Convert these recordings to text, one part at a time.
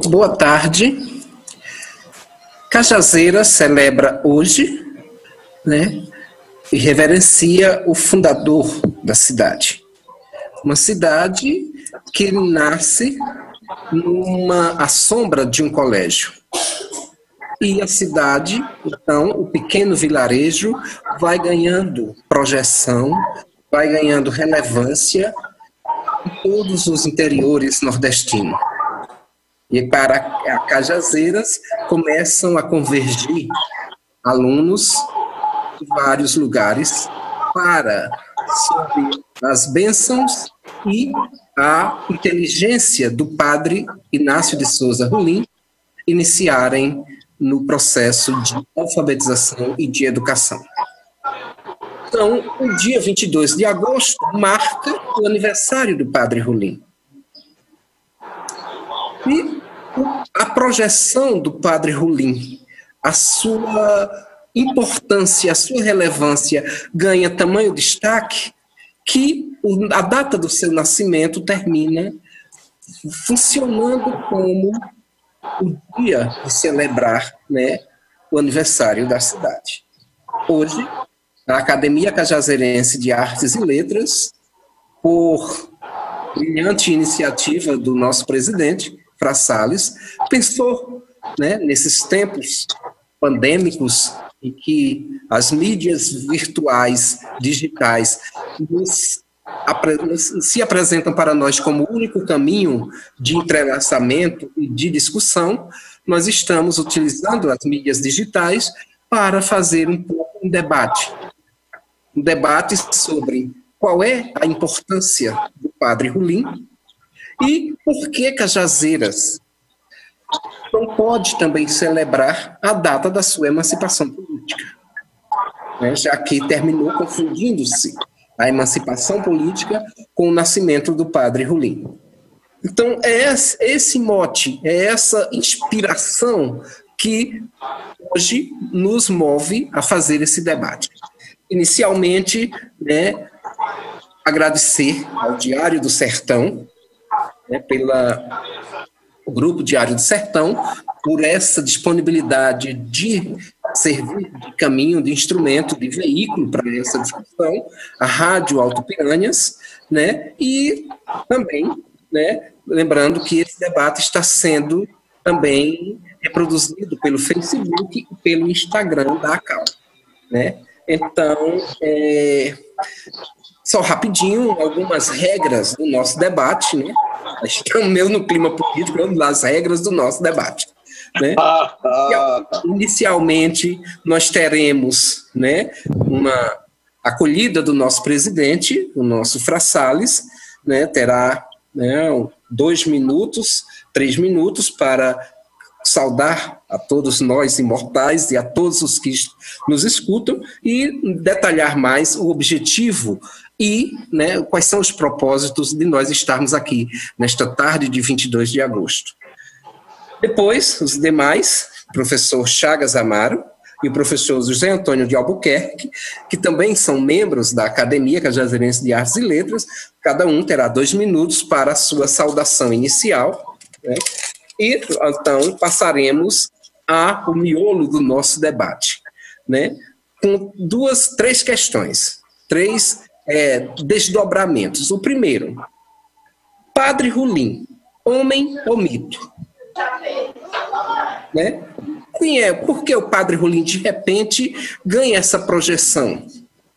Boa tarde. Cajazeiras celebra hoje, né, e reverencia o fundador da cidade. Uma cidade que nasce à sombra de um colégio. E a cidade, então, o pequeno vilarejo, vai ganhando projeção, vai ganhando relevância em todos os interiores nordestinos. E para a Cajazeiras começam a convergir alunos de vários lugares para, sob as bênçãos e a inteligência do padre Inácio de Souza Rolim, iniciarem no processo de alfabetização e de educação. Então, o dia 22 de agosto marca o aniversário do padre Rolim. E a projeção do padre Rolim, a sua importância, a sua relevância ganha tamanho destaque que a data do seu nascimento termina funcionando como o dia de celebrar, né, o aniversário da cidade. Hoje, a Academia Cajazeirense de Artes e Letras, por brilhante iniciativa do nosso presidente, Fra Salles, pensou, né, nesses tempos pandêmicos em que as mídias virtuais, digitais, se apresentam para nós como o único caminho de entrelaçamento e de discussão, nós estamos utilizando as mídias digitais para fazer um debate sobre qual é a importância do padre Rolim e por que Cajazeiras não pode também celebrar a data da sua emancipação política, né, já que terminou confundindo-se a emancipação política com o nascimento do padre Rolim. Então, é esse mote, é essa inspiração que hoje nos move a fazer esse debate. Inicialmente, né, agradecer ao Diário do Sertão, né, o Grupo Diário do Sertão, por essa disponibilidade de servir de caminho, de instrumento, de veículo para essa discussão, a Rádio Alto Piranhas, né, e também, né, lembrando que esse debate está sendo também reproduzido pelo Facebook e pelo Instagram da ACAL, né. Então, só rapidinho, algumas regras do nosso debate, né? Estamos meio no clima político, vamos lá, as regras do nosso debate, né? Inicialmente, nós teremos, né, uma acolhida do nosso presidente, o nosso Fra Salles, né, terá, né, 2 minutos, 3 minutos para saudar a todos nós imortais e a todos os que nos escutam e detalhar mais o objetivo e, né, quais são os propósitos de nós estarmos aqui nesta tarde de 22 de agosto. Depois, os demais, o professor Chagas Amaro e o professor José Antônio de Albuquerque, que também são membros da Academia Cajazeirense de Artes e Letras, cada um terá 2 minutos para a sua saudação inicial, né? E, então, passaremos ao miolo do nosso debate, né, com 3 questões, 3 desdobramentos. O primeiro, padre Rolim, homem ou mito? Né? Por que o padre Rolim, de repente, ganha essa projeção,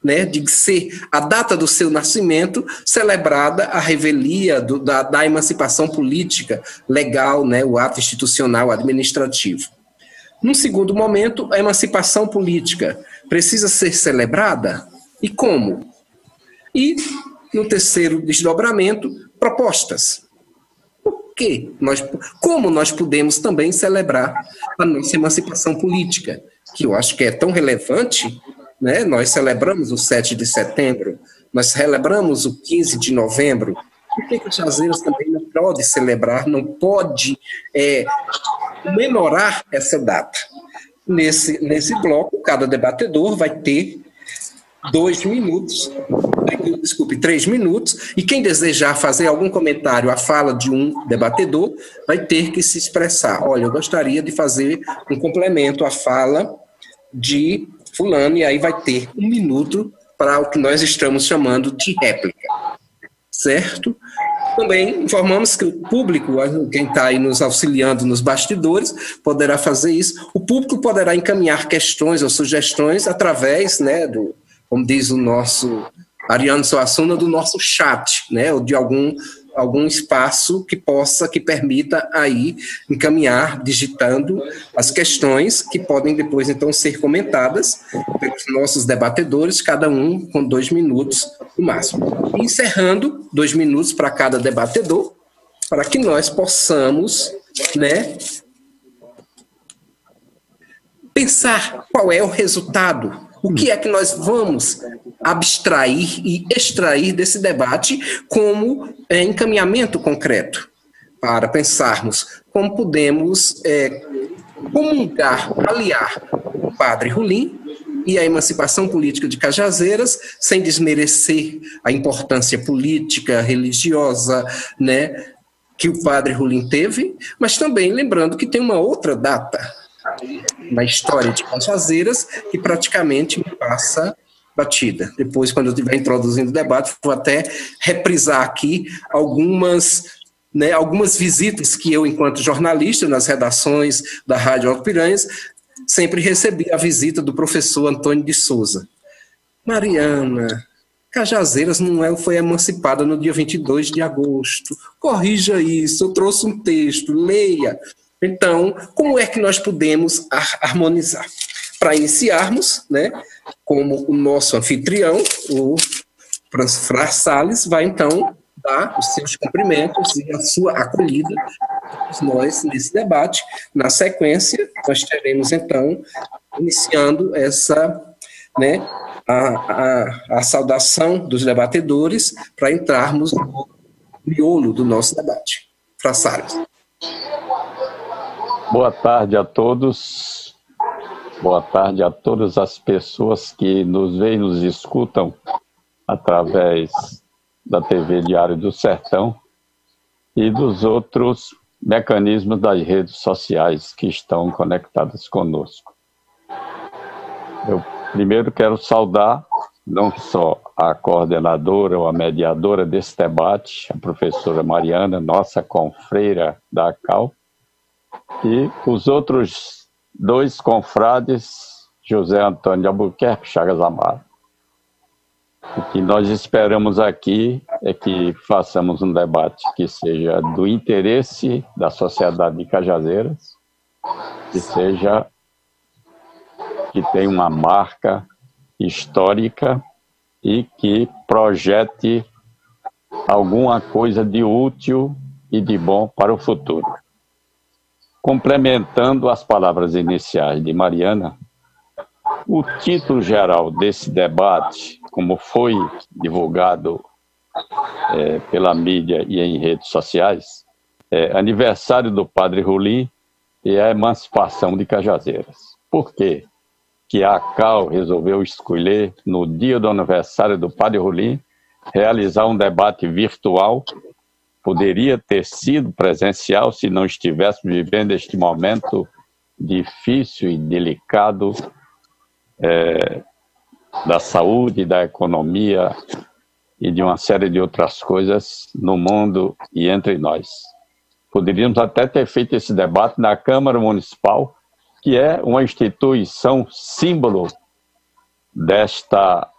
né, de ser a data do seu nascimento celebrada a revelia da emancipação política legal, né, o ato institucional administrativo? Num segundo momento, a emancipação política precisa ser celebrada? E como? E, no terceiro desdobramento, propostas. Como nós podemos também celebrar a nossa emancipação política, que eu acho que é tão relevante, né? Nós celebramos o 7 de setembro, nós celebramos o 15 de novembro, por que Cajazeiras também não pode celebrar, não pode comemorar essa data? Nesse bloco, cada debatedor vai ter 2 minutos, desculpe, 3 minutos, e quem desejar fazer algum comentário à fala de um debatedor vai ter que se expressar. Olha, eu gostaria de fazer um complemento à fala de fulano, e aí vai ter 1 minuto para o que nós estamos chamando de réplica, certo? Também informamos que o público, quem está aí nos auxiliando nos bastidores, poderá fazer isso. O público poderá encaminhar questões ou sugestões através, né, como diz o nosso Ariano Suassuna, do nosso chat, né, ou de algum espaço que permita aí encaminhar, digitando as questões que podem depois, então, ser comentadas pelos nossos debatedores, cada um com 2 minutos no máximo. E encerrando, 2 minutos para cada debatedor, para que nós possamos, né, pensar qual é o resultado, o que é que nós vamos abstrair e extrair desse debate como encaminhamento concreto, para pensarmos como podemos comungar, aliar o padre Rolim e a emancipação política de Cajazeiras, sem desmerecer a importância política, religiosa, né, que o padre Rolim teve, mas também lembrando que tem uma outra data na história de Cajazeiras que praticamente me passa batida. Depois, quando eu estiver introduzindo o debate, vou até reprisar aqui algumas visitas que eu, enquanto jornalista, nas redações da Rádio Alto Piranhas, sempre recebi a visita do professor Antônio de Souza. Mariana, Cajazeiras não foi emancipada no dia 22 de agosto. Corrija isso, eu trouxe um texto, leia. Então, como é que nós podemos harmonizar? Para iniciarmos, né, como o nosso anfitrião, o Fra Salles, vai então dar os seus cumprimentos e a sua acolhida nós nesse debate. Na sequência, nós teremos então, iniciando essa, né, a saudação dos debatedores para entrarmos no miolo do nosso debate. Fra Salles. Boa tarde a todos, boa tarde a todas as pessoas que nos veem e nos escutam através da TV Diário do Sertão e dos outros mecanismos das redes sociais que estão conectadas conosco. Eu primeiro quero saudar não só a coordenadora ou a mediadora desse debate, a professora Mariana, nossa confreira da ACAL, e os outros 2 confrades, José Antônio de Albuquerque e Chagas Amaro. O que nós esperamos aqui é que façamos um debate que seja do interesse da sociedade de Cajazeiras, que tenha uma marca histórica e que projete alguma coisa de útil e de bom para o futuro. Complementando as palavras iniciais de Mariana, o título geral desse debate, como foi divulgado pela mídia e em redes sociais, é Aniversário do Padre Rolim e a Emancipação de Cajazeiras. Por quê que a ACAL resolveu escolher, no dia do aniversário do Padre Rolim, realizar um debate virtual? Poderia ter sido presencial se não estivéssemos vivendo este momento difícil e delicado da saúde, da economia e de uma série de outras coisas no mundo e entre nós. Poderíamos até ter feito esse debate na Câmara Municipal, que é uma instituição símbolo desta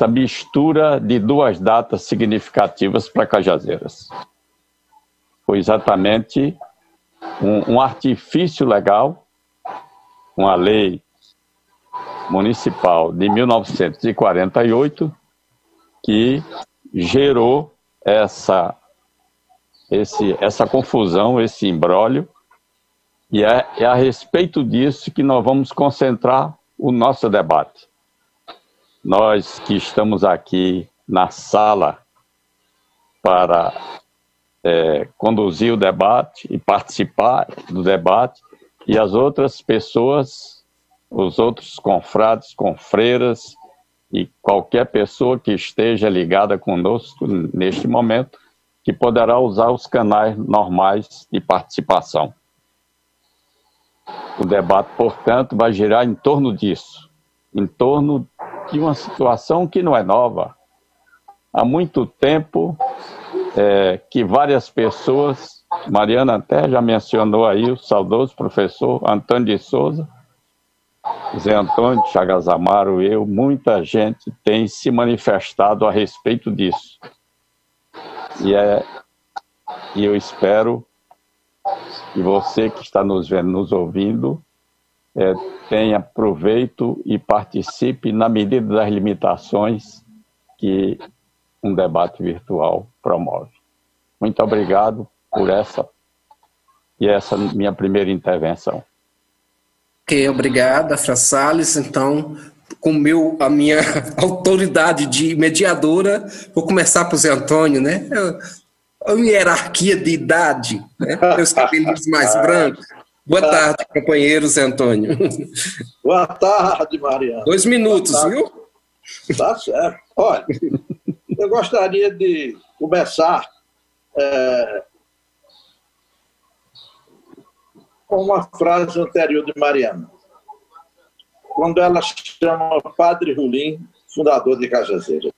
mistura de 2 datas significativas para Cajazeiras. Foi exatamente um artifício legal, uma lei municipal de 1948, que gerou essa confusão, esse imbróglio, e é a respeito disso que nós vamos concentrar o nosso debate. Nós que estamos aqui na sala para conduzir o debate e participar do debate, e as outras pessoas os outros confrades, confreiras e qualquer pessoa que esteja ligada conosco neste momento, que poderá usar os canais normais de participação. O debate, portanto, vai girar em torno disso, em torno de uma situação que não é nova. Há muito tempo que várias pessoas, Mariana até já mencionou aí o saudoso professor Antônio de Souza, Zé Antônio de Chagas Amaro, muita gente tem se manifestado a respeito disso. E eu espero que você que está nos vendo, nos ouvindo, tenha proveito e participe na medida das limitações que um debate virtual promove. Muito obrigado por essa minha primeira intervenção. Ok, obrigada, Fra Salles. Então, com a minha autoridade de mediadora, vou começar por Zé Antônio, né? Uma hierarquia de idade, né? Meus cabelos mais brancos. Boa tarde, companheiro Zé Antônio. Boa tarde, Mariana. 2 minutos, viu? Tá certo. Olha, eu gostaria de começar com uma frase anterior de Mariana, quando ela chama Padre Rolim, fundador de Cajazeiras.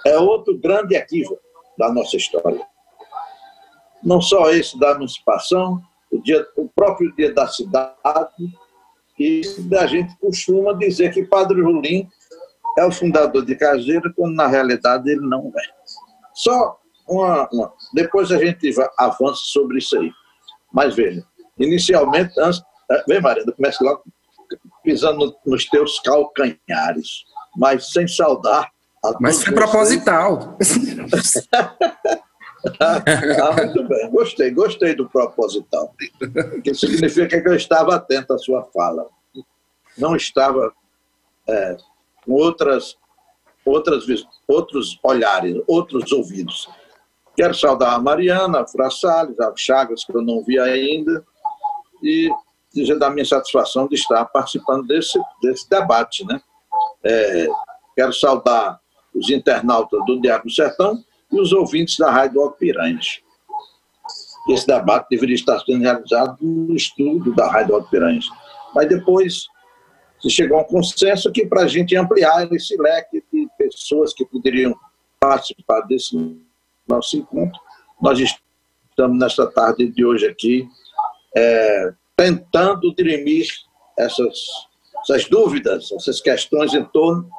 É outro grande equívoco da nossa história. Não só esse da emancipação, o próprio dia da cidade, e a gente costuma dizer que Padre Rolim é o fundador de Cajazeiras, quando na realidade ele não é. Só depois a gente avança sobre isso aí. Mas veja, inicialmente, vem, Mariana, começa logo pisando nos teus calcanhares, mas sem saudar. Mas foi proposital. Muito bem, gostei do proposital. Que significa que eu estava atento à sua fala. Não estava com outros olhares, outros ouvidos. Quero saudar a Mariana, a Fra Salles, a Chagas, que eu não vi ainda, e dizer da minha satisfação de estar participando desse debate, né? Quero saudar os internautas do Diário do Sertão e os ouvintes da Rádio Alto Piranhas. Esse debate deveria estar sendo realizado no estúdio da Rádio Alto Piranhas. Mas depois se chegou a um consenso que, para a gente ampliar esse leque de pessoas que poderiam participar desse nosso encontro, nós estamos nesta tarde de hoje aqui tentando dirimir essas dúvidas, essas questões em torno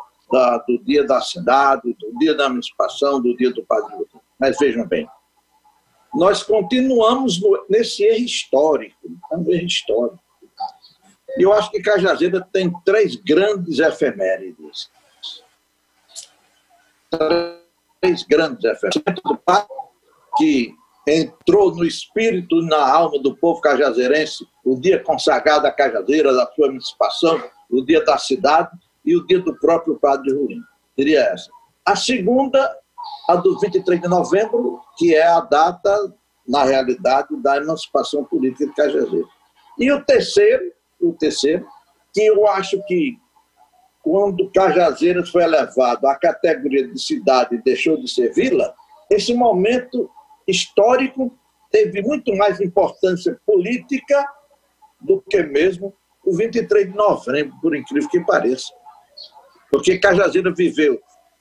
do dia da cidade, do dia da emancipação, do dia do Padre Rolim. Mas vejam bem, nós continuamos nesse erro histórico, E eu acho que Cajazeira tem 3 grandes efemérides. 3 grandes efemérides. Que entrou no espírito e na alma do povo cajazeirense, o dia consagrado à Cajazeira, da sua emancipação, o dia da cidade e o dia do próprio Padre Rolim. Seria essa. A segunda, a do 23 de novembro, que é a data, na realidade, da emancipação política de Cajazeira. E o terceiro, que eu acho que quando Cajazeiras foi elevado à categoria de cidade e deixou de ser vila, esse momento histórico teve muito mais importância política do que mesmo o 23 de novembro, por incrível que pareça. Porque Cajazeira viveu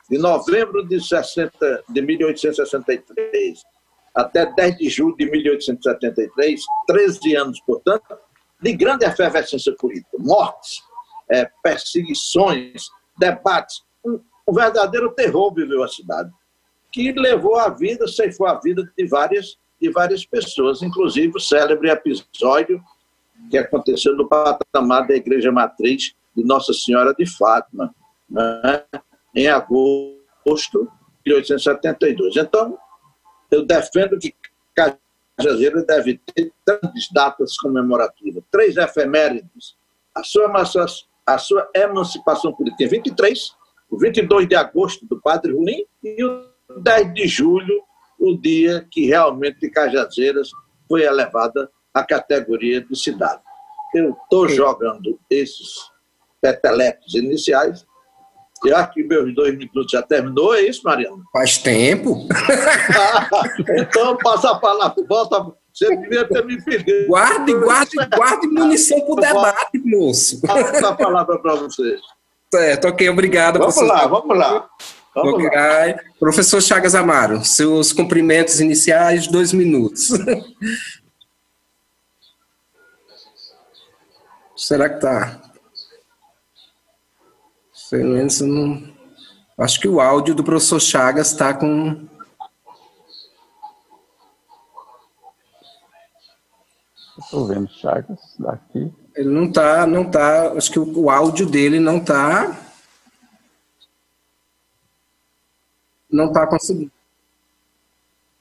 de novembro de 1863 até 10 de julho de 1873, 13 anos, portanto, de grande efervescência política, mortes, perseguições, debates, um verdadeiro terror viveu a cidade, que levou a vida, ceifou a vida de várias pessoas, inclusive o célebre episódio que aconteceu no patamar da Igreja Matriz de Nossa Senhora de Fátima, né, em agosto de 1872. Então, eu defendo que Cajazeira deve ter 3 datas comemorativas, 3 efemérides. A sua emancipação política em 23, o 22 de agosto do Padre Rolim e o 10 de julho, o dia que realmente Cajazeiras foi elevada à categoria de cidade. eu estou jogando esses petelecos iniciais. E acho que meus 2 minutos já terminou, é isso, Mariana? Faz tempo. Então, passa a palavra, volta. Você devia ter me pedido. Guarde munição para o debate, moço. Passa a palavra para vocês. Certo, ok, obrigado. Vamos lá. Professor Chagas Amaro, seus cumprimentos iniciais, 2 minutos. Será que está? Não... Acho que o áudio do professor Chagas está com... Estou vendo Chagas daqui. Ele não tá, acho que o áudio dele não está conseguindo.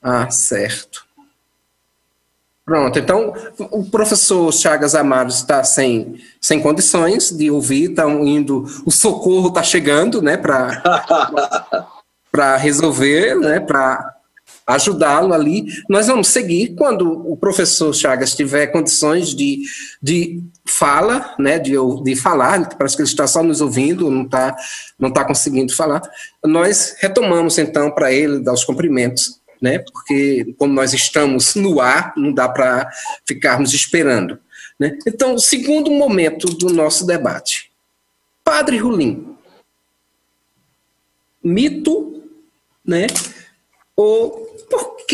Ah, certo. Pronto, então o professor Chagas Amaro está sem condições de ouvir, o socorro está chegando, né, para resolver, né, para ajudá-lo ali. Nós vamos seguir quando o professor Chagas tiver condições de fala, né, de falar, parece que ele está só nos ouvindo, não está conseguindo falar. Nós retomamos então para ele dar os cumprimentos, né, porque como nós estamos no ar, não dá para ficarmos esperando, né? Então, segundo momento do nosso debate. Padre Rolim, mito, né?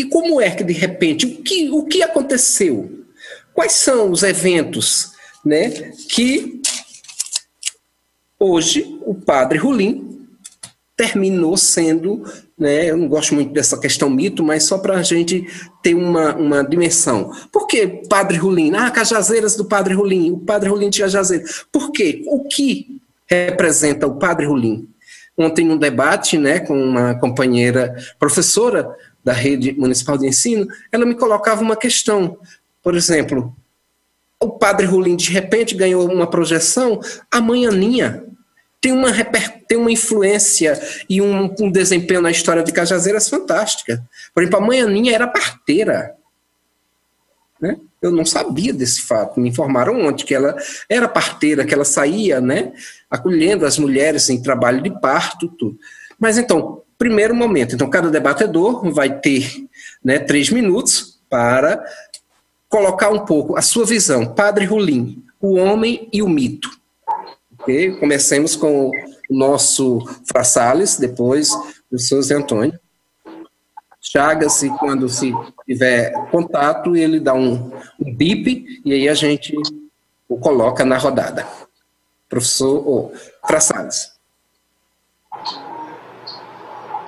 Como é que, de repente, o que aconteceu? Quais são os eventos, né, que hoje o Padre Rolim terminou sendo, né, eu não gosto muito dessa questão mito, mas só para a gente ter uma dimensão. Por que Padre Rolim? Cajazeiras do Padre Rolim, o Padre Rolim de Cajazeiras. Por quê? O que representa o Padre Rolim? Ontem, num debate, né, com uma companheira professora da Rede Municipal de Ensino, ela me colocava uma questão. Por exemplo, o Padre Rolim, de repente, ganhou uma projeção, a Manhaninha tem uma influência e um desempenho na história de Cajazeiras fantástica. Por exemplo, a Manhaninha era parteira, né? Eu não sabia desse fato, me informaram ontem que ela era parteira, que ela saía, né, acolhendo as mulheres em trabalho de parto, tudo. Mas então, primeiro momento, então cada debatedor vai ter, né, 3 minutos para colocar um pouco a sua visão. Padre Rolim, o homem e o mito. Okay? Comecemos com o nosso Fra Salles, depois o seu Zé Antônio. Chagas, e quando se tiver contato, ele dá um bip e aí a gente o coloca na rodada. Professor Fra Salles.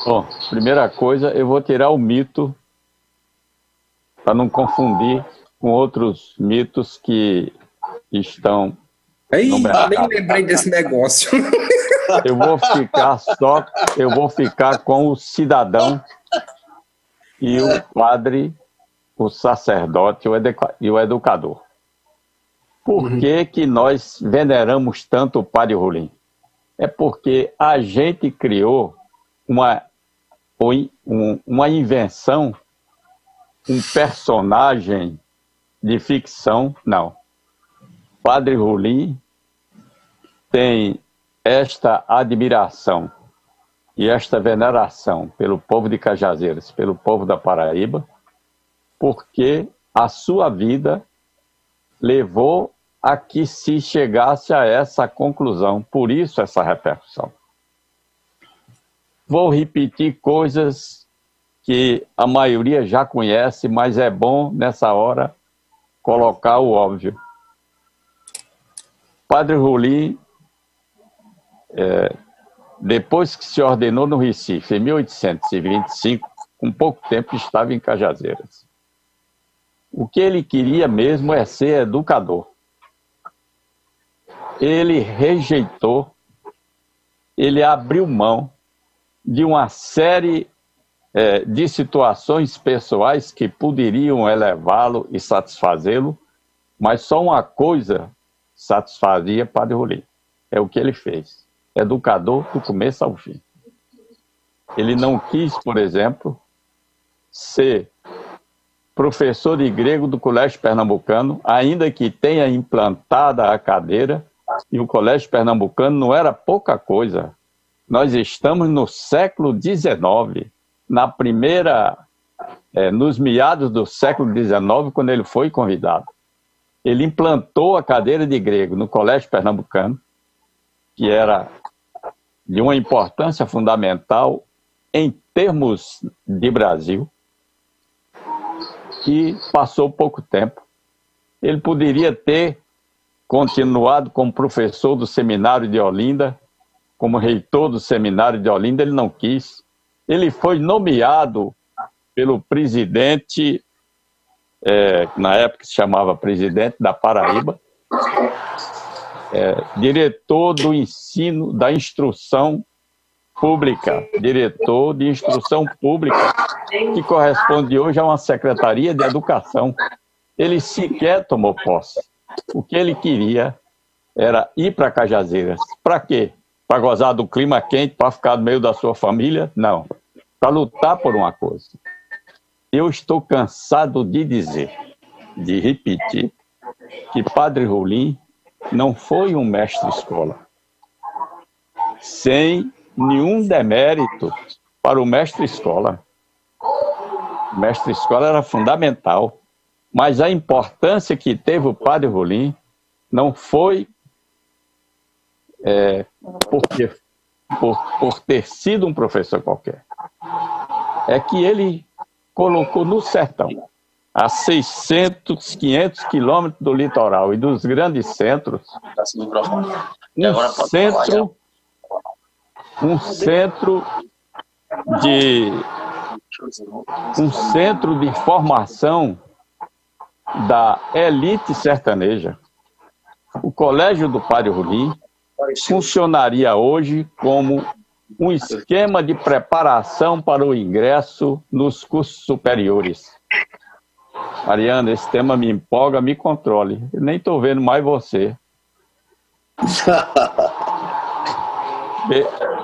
Bom, primeira coisa, eu vou tirar o mito para não confundir com outros mitos que estão no mercado. Nem lembrei desse negócio. Eu vou ficar com o cidadão e o padre, o sacerdote e o educador. Por que nós veneramos tanto o Padre Rolim? É porque a gente criou uma invenção, um personagem de ficção, não. Padre Rolim tem esta admiração e esta veneração pelo povo de Cajazeiras, pelo povo da Paraíba, porque a sua vida levou a que se chegasse a essa conclusão, por isso essa repercussão. Vou repetir coisas que a maioria já conhece, mas é bom nessa hora colocar o óbvio. Padre Rolim, depois que se ordenou no Recife, em 1825, com pouco tempo estava em Cajazeiras. O que ele queria mesmo é ser educador. Ele rejeitou, ele abriu mão de uma série de situações pessoais que poderiam elevá-lo e satisfazê-lo, mas só uma coisa satisfazia Padre Rolim. É o que ele fez. Educador do começo ao fim. Ele não quis, por exemplo, ser professor de grego do Colégio Pernambucano, ainda que tenha implantada a cadeira, e o Colégio Pernambucano não era pouca coisa. Nós estamos no século XIX, nos meados do século XIX, quando ele foi convidado. Ele implantou a cadeira de grego no Colégio Pernambucano, que era de uma importância fundamental em termos de Brasil, e passou pouco tempo. Ele poderia ter continuado como professor do Seminário de Olinda, como reitor do Seminário de Olinda, ele não quis. Ele foi nomeado pelo presidente, na época se chamava presidente da Paraíba, diretor do ensino, da instrução pública, diretor de instrução pública, que corresponde hoje a uma secretaria de educação. Ele sequer tomou posse. O que ele queria era ir para Cajazeiras. Para quê? Para gozar do clima quente, para ficar no meio da sua família? Não. Para lutar por uma coisa. Eu estou cansado de dizer, de repetir, que Padre Rolim não foi um mestre-escola. Sem nenhum demérito para o mestre-escola. O mestre-escola era fundamental. Mas a importância que teve o Padre Rolim não foi por ter sido um professor qualquer. É que ele colocou no sertão, a 600, 500 quilômetros do litoral e dos grandes centros, um centro de formação da elite sertaneja. O Colégio do Padre Rolim funcionaria hoje como um esquema de preparação para o ingresso nos cursos superiores. Mariana, esse tema me empolga, me controle. Eu nem estou vendo mais você.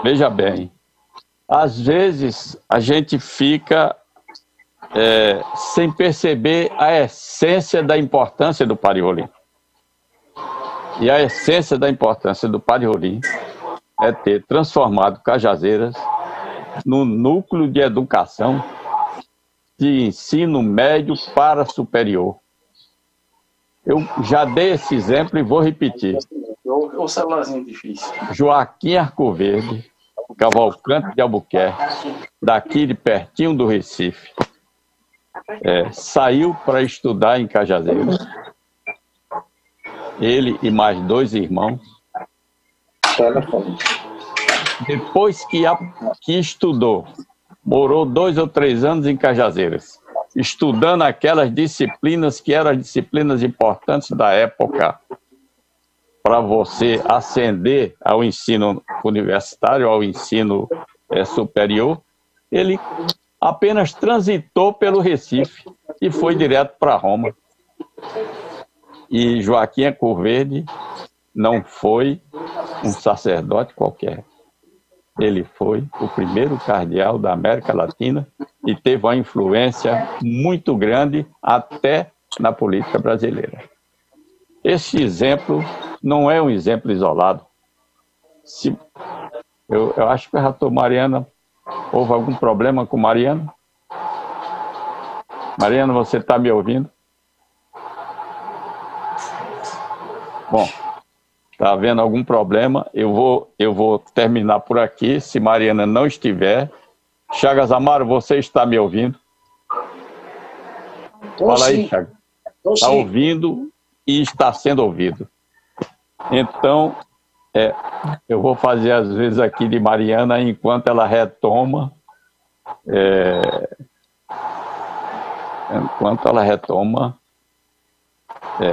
Veja bem, às vezes a gente fica sem perceber a essência da importância do Padre Rolim. E a essência da importância do Padre Rolim é ter transformado Cajazeiras no núcleo de educação de ensino médio para superior. Eu já dei esse exemplo e vou repetir. O celularzinho difícil. Joaquim Arcoverde, Cavalcante de Albuquerque, daqui de pertinho do Recife, saiu para estudar em Cajazeiras. Ele e mais 2 irmãos. Depois que estudou, morou 2 ou 3 anos em Cajazeiras, estudando aquelas disciplinas que eram as disciplinas importantes da época para você ascender ao ensino universitário, ao ensino superior. Ele apenas transitou pelo Recife e foi direto para Roma. E Joaquim Arcoverde não foi um sacerdote qualquer. Ele foi o primeiro cardeal da América Latina e teve uma influência muito grande até na política brasileira. Esse exemplo não é um exemplo isolado. Eu acho que a Mariana, houve algum problema com Mariana? Mariana, você está me ouvindo? Bom, está havendo algum problema, eu vou terminar por aqui, se Mariana não estiver. Chagas Amaro, você está me ouvindo? Fala aí, Chagas. Está ouvindo e está sendo ouvido. Então, eu vou fazer às vezes aqui de Mariana enquanto ela retoma,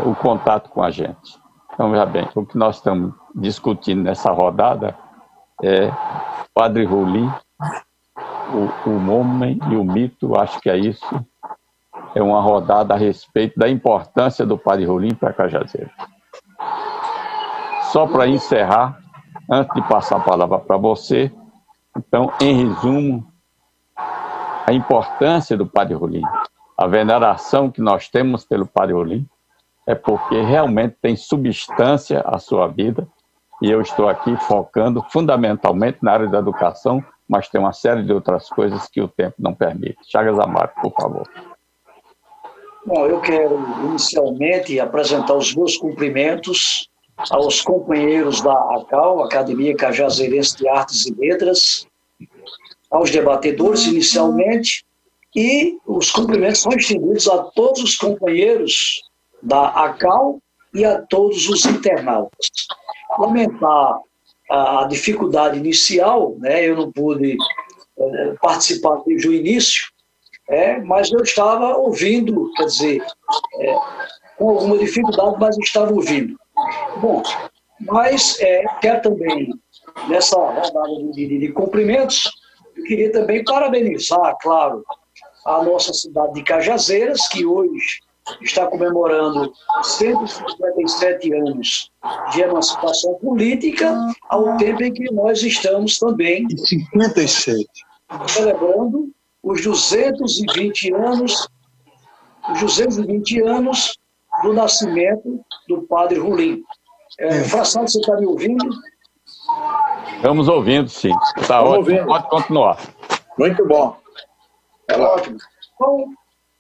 o contato com a gente. Então, veja bem, o que nós estamos discutindo nessa rodada é Padre Rolim, o homem e o mito, acho que é isso. É uma rodada a respeito da importância do Padre Rolim para Cajazeiras. Só para encerrar, antes de passar a palavra para você, então, em resumo, a importância do Padre Rolim, a veneração que nós temos pelo Padre Rolim é porque realmente tem substância a sua vida, e eu estou aqui focando fundamentalmente na área da educação, mas tem uma série de outras coisas que o tempo não permite. Chagas Amaro, por favor. Bom, eu quero inicialmente apresentar os meus cumprimentos aos companheiros da ACAL, Academia Cajazeirense de Artes e Letras, aos debatedores inicialmente, e os cumprimentos são estendidos a todos os companheiros da ACAL e a todos os internautas. Lamentar a dificuldade inicial, né? Eu não pude participar desde o início, mas eu estava ouvindo, quer dizer, com alguma dificuldade, mas estava ouvindo. Bom, mas quero também, nessa rodada de cumprimentos, eu queria também parabenizar, claro, a nossa cidade de Cajazeiras, que hoje está comemorando 157 anos de emancipação política, ao tempo em que nós estamos também 57 celebrando os 220 anos do nascimento do Padre Rolim. Frassado, você está me ouvindo? Estamos ouvindo, sim. Está ótimo, ouvindo. Pode continuar. Muito bom. Ótimo. Então,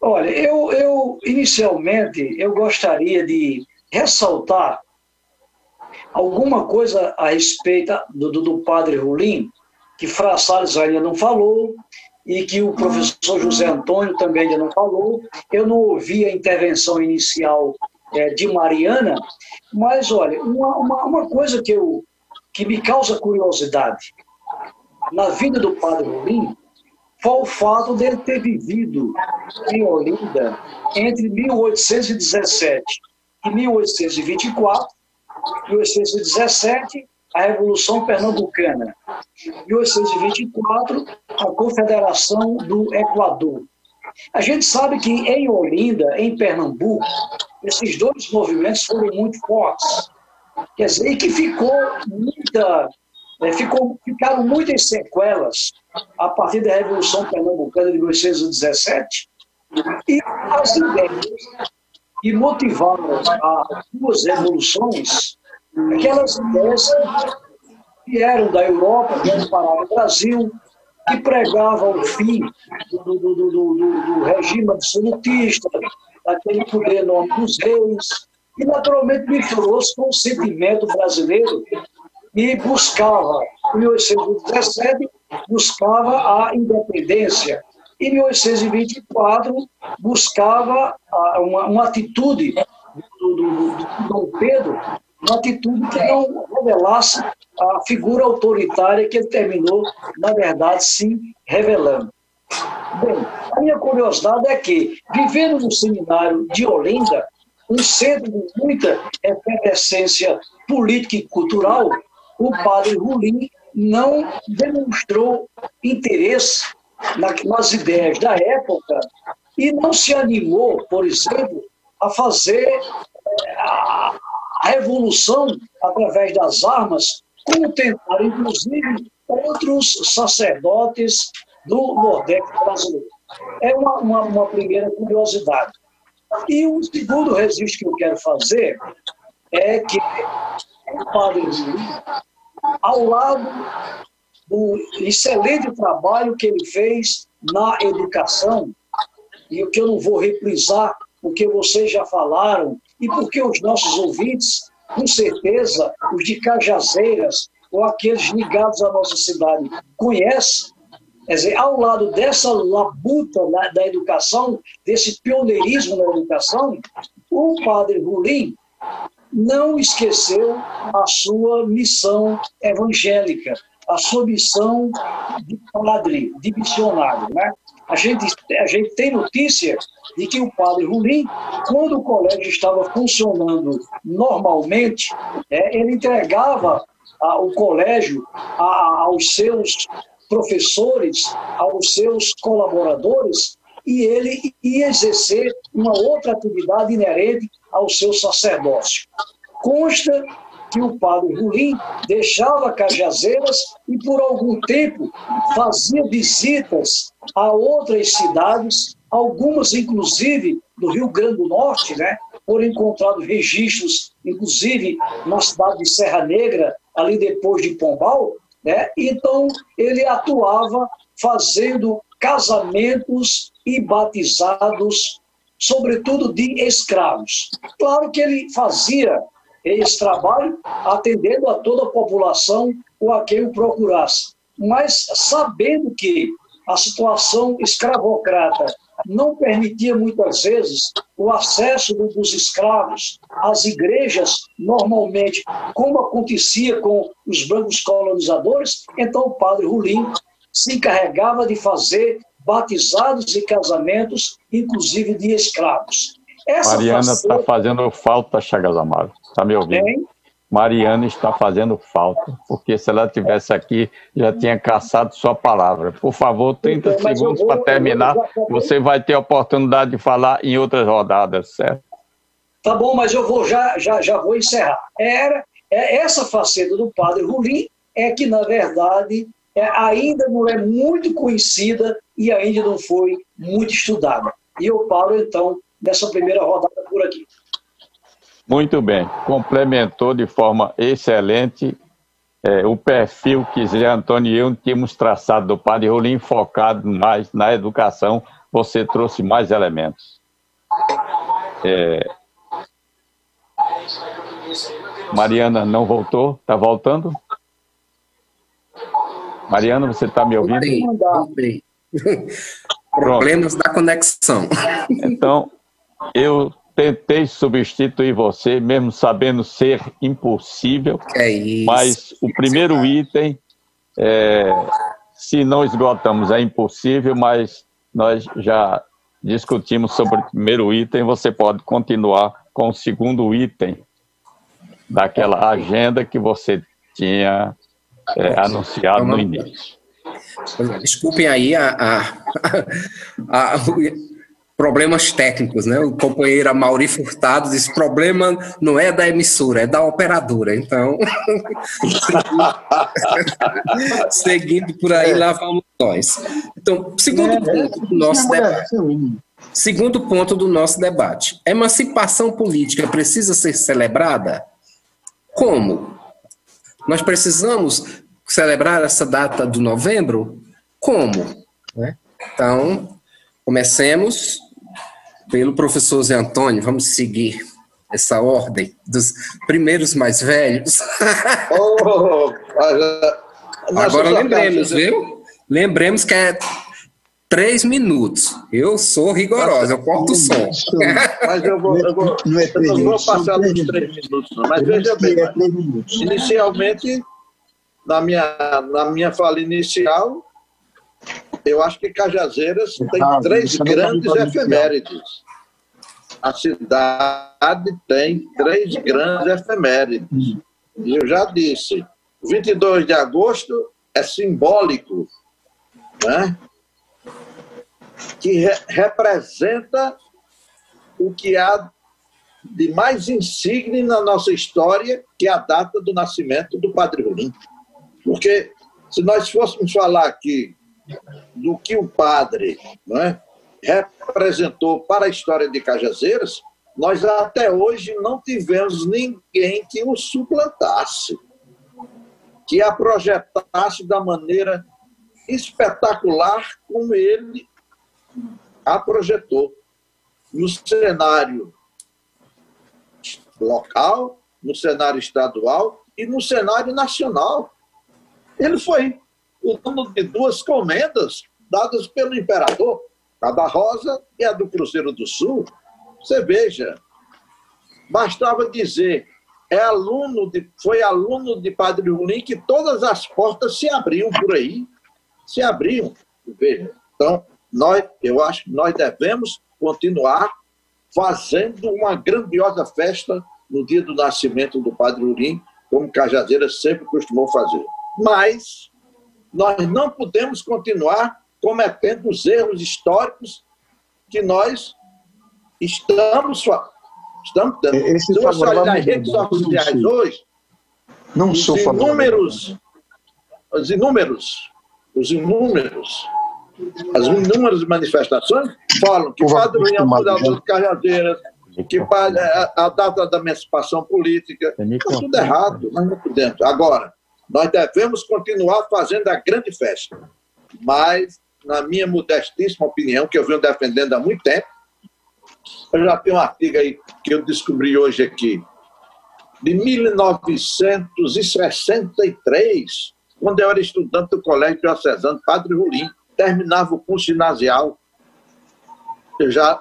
olha, eu inicialmente eu gostaria de ressaltar alguma coisa a respeito do Padre Rolim, que Fra Salles ainda não falou, e que o professor José Antônio também ainda não falou. Eu não ouvi a intervenção inicial de Mariana, mas, olha, uma coisa que me causa curiosidade na vida do Padre Rolim foi o fato dele ter vivido em Olinda entre 1817 e 1824, 1817, a Revolução Pernambucana, 1824, a Confederação do Equador. A gente sabe que em Olinda, em Pernambuco, esses dois movimentos foram muito fortes, quer dizer, e que ficaram muitas sequelas a partir da Revolução Pernambucana de 1817, e as ideias que motivaram as duas revoluções, aquelas ideias que vieram da Europa, vieram para o Brasil, que pregavam o fim do regime absolutista, daquele poder enorme dos reis, e naturalmente misturou-se com o sentimento brasileiro e buscava, em 1817, buscava a independência. Em 1824, buscava uma atitude do Dom Pedro, uma atitude que não revelasse a figura autoritária que ele terminou, na verdade, se revelando. Bem, a minha curiosidade é que, vivendo no seminário de Olinda, um centro de muita efervescência política e cultural, o Padre Rolim não demonstrou interesse nas ideias da época e não se animou, por exemplo, a fazer a revolução através das armas, como tentaram, inclusive, outros sacerdotes do Nordeste brasileiro. É uma primeira curiosidade. E o segundo registro que eu quero fazer é que o Padre Rolim, ao lado do excelente trabalho que ele fez na educação, e o que eu não vou reprisar, porque vocês já falaram, e porque os nossos ouvintes, com certeza, os de Cajazeiras, ou aqueles ligados à nossa cidade, conhecem. Quer dizer, ao lado dessa labuta da educação, desse pioneirismo na educação, o Padre Rolim não esqueceu a sua missão evangélica, a sua missão de padre, de missionário, né? A gente tem notícia de que o Padre Rolim, quando o colégio estava funcionando normalmente, ele entregava o colégio aos seus professores, aos seus colaboradores, e ele ia exercer uma outra atividade inerente ao seu sacerdócio. Consta que o Padre Rolim deixava Cajazeiras e, por algum tempo, fazia visitas a outras cidades algumas, inclusive, do Rio Grande do Norte, né? Foram encontrados registros, inclusive, na cidade de Serra Negra, ali depois de Pombal, né? Então, ele atuava fazendo casamentos e batizados, sobretudo de escravos. Claro que ele fazia esse trabalho atendendo a toda a população ou a quem o procurasse, mas sabendo que a situação escravocrata não permitia muitas vezes o acesso dos escravos às igrejas, normalmente, como acontecia com os brancos colonizadores, então o padre Rolim se encarregava de fazer batizados e casamentos, inclusive de escravos. Mariana está fazendo falta, Chagas Amaro. Está me ouvindo? Bem, Mariana está fazendo falta, porque se ela estivesse aqui, já tinha caçado sua palavra. Por favor, 30 segundos para terminar. Você vai ter a oportunidade de falar em outras rodadas, certo? tá bom, mas eu vou já vou encerrar. Essa faceta do padre Rolim é que, na verdade, ainda não é muito conhecida e ainda não foi muito estudada. E eu paro, então, nessa primeira rodada por aqui. Muito bem. Complementou de forma excelente o perfil que Zé Antônio e eu tínhamos traçado do padre Rolim, focado mais na educação. Você trouxe mais elementos. Mariana não voltou? Está voltando? Mariana, você está me ouvindo? Voltei. Problemas da conexão. Então, eu tentei substituir você, mesmo sabendo ser impossível. É isso. Mas o primeiro item, se não esgotamos, é impossível, mas nós já discutimos sobre o primeiro item. Você pode continuar com o segundo item daquela agenda que você tinha anunciado no início. Desculpem aí problemas técnicos, né? O companheiro Amaury Furtado disse: problema não é da emissora, é da operadora. Então, seguindo por aí, lá vamos nós. Então, segundo ponto do nosso debate. Emancipação política precisa ser celebrada? Como? Nós precisamos celebrar essa data do novembro? Como? Né? Então, comecemos pelo professor Zé Antônio. Vamos seguir essa ordem dos primeiros mais velhos. Agora lembremos, viu? Lembremos que é 3 minutos. Eu sou rigorosa, eu corto o som. Mas eu não vou passar dos 3 minutos, não. Mas veja bem, inicialmente, na minha fala inicial, eu acho que Cajazeiras tem 3 grandes efemérides. A cidade tem 3 grandes efemérides. E eu já disse, 22 de agosto é simbólico, né? Que representa o que há de mais insigne na nossa história, que é a data do nascimento do padre Rolim. Porque se nós fôssemos falar aqui do que o padre, né, representou para a história de Cajazeiras, nós até hoje não tivemos ninguém que o suplantasse, que a projetasse da maneira espetacular como ele a projetou, no cenário local, no cenário estadual e no cenário nacional. Ele foi o dono de 2 comendas dadas pelo imperador, a da Rosa e a do Cruzeiro do Sul. Você veja, bastava dizer, foi aluno de Padre Rolim que todas as portas se abriam por aí, se abriam. Veja, então, eu acho que nós devemos continuar fazendo uma grandiosa festa no dia do nascimento do padre Rolim, como Cajazeiras sempre costumou fazer. Mas nós não podemos continuar cometendo os erros históricos que nós estamos tendo. Se você olhar nas redes sociais hoje, os inúmeros as inúmeras manifestações falam que Padre Julim é o fundador de Cajazeiras, que a data da emancipação política. Está tudo errado, nós não podemos. Agora, nós devemos continuar fazendo a grande festa, mas, na minha modestíssima opinião, que eu venho defendendo há muito tempo, eu já tenho um artigo aí que eu descobri hoje aqui, de 1963, quando eu era estudante do Colégio Diocesano Padre Julim, terminava o curso ginasial, eu já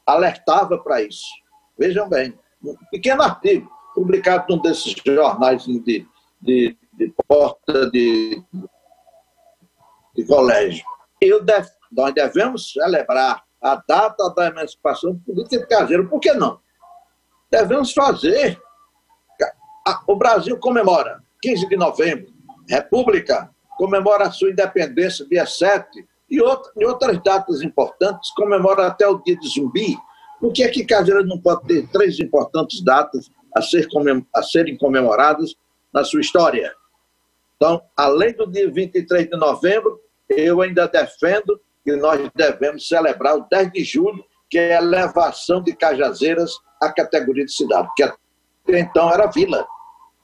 alertava para isso. Vejam bem, um pequeno artigo, publicado num desses jornais de porta de colégio. Nós devemos celebrar a data da emancipação política de Cajazeiras. Por que não? Devemos fazer. O Brasil comemora 15 de novembro, República comemora a sua independência dia 7, e outras datas importantes comemora até o dia de Zumbi. Por que é que Cajazeiras não pode ter 3 importantes datas a serem comemoradas na sua história? Então, além do dia 23 de novembro, eu ainda defendo que nós devemos celebrar o 10 de julho, que é a elevação de Cajazeiras à categoria de cidade, que até então era vila.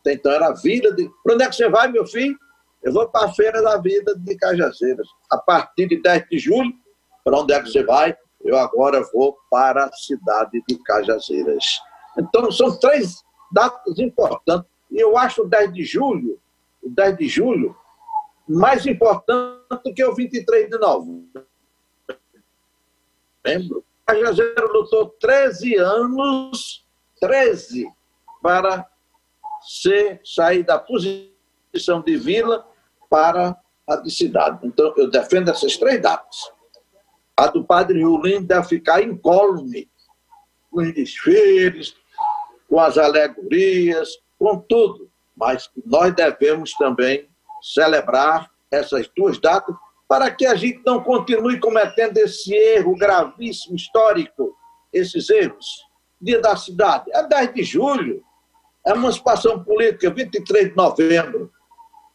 Até então era vila de... Para onde é que você vai, meu filho? Eu vou para a Feira da Vida de Cajazeiras. A partir de 10 de julho, para onde é que você vai? Eu agora vou para a cidade de Cajazeiras. Então, são 3 datas importantes. E eu acho o 10 de julho, mais importante do que o 23 de novembro. Cajazeiras lutou 13 anos, para sair da posição de vila para a de cidade. Então, eu defendo essas 3 datas. A do Padre Julim deve ficar incólume, com os desfiles, com as alegorias, com tudo. Mas nós devemos também celebrar essas 2 datas para que a gente não continue cometendo esse erro gravíssimo histórico, esses erros. Dia da cidade é 10 de julho, a emancipação política, 23 de novembro,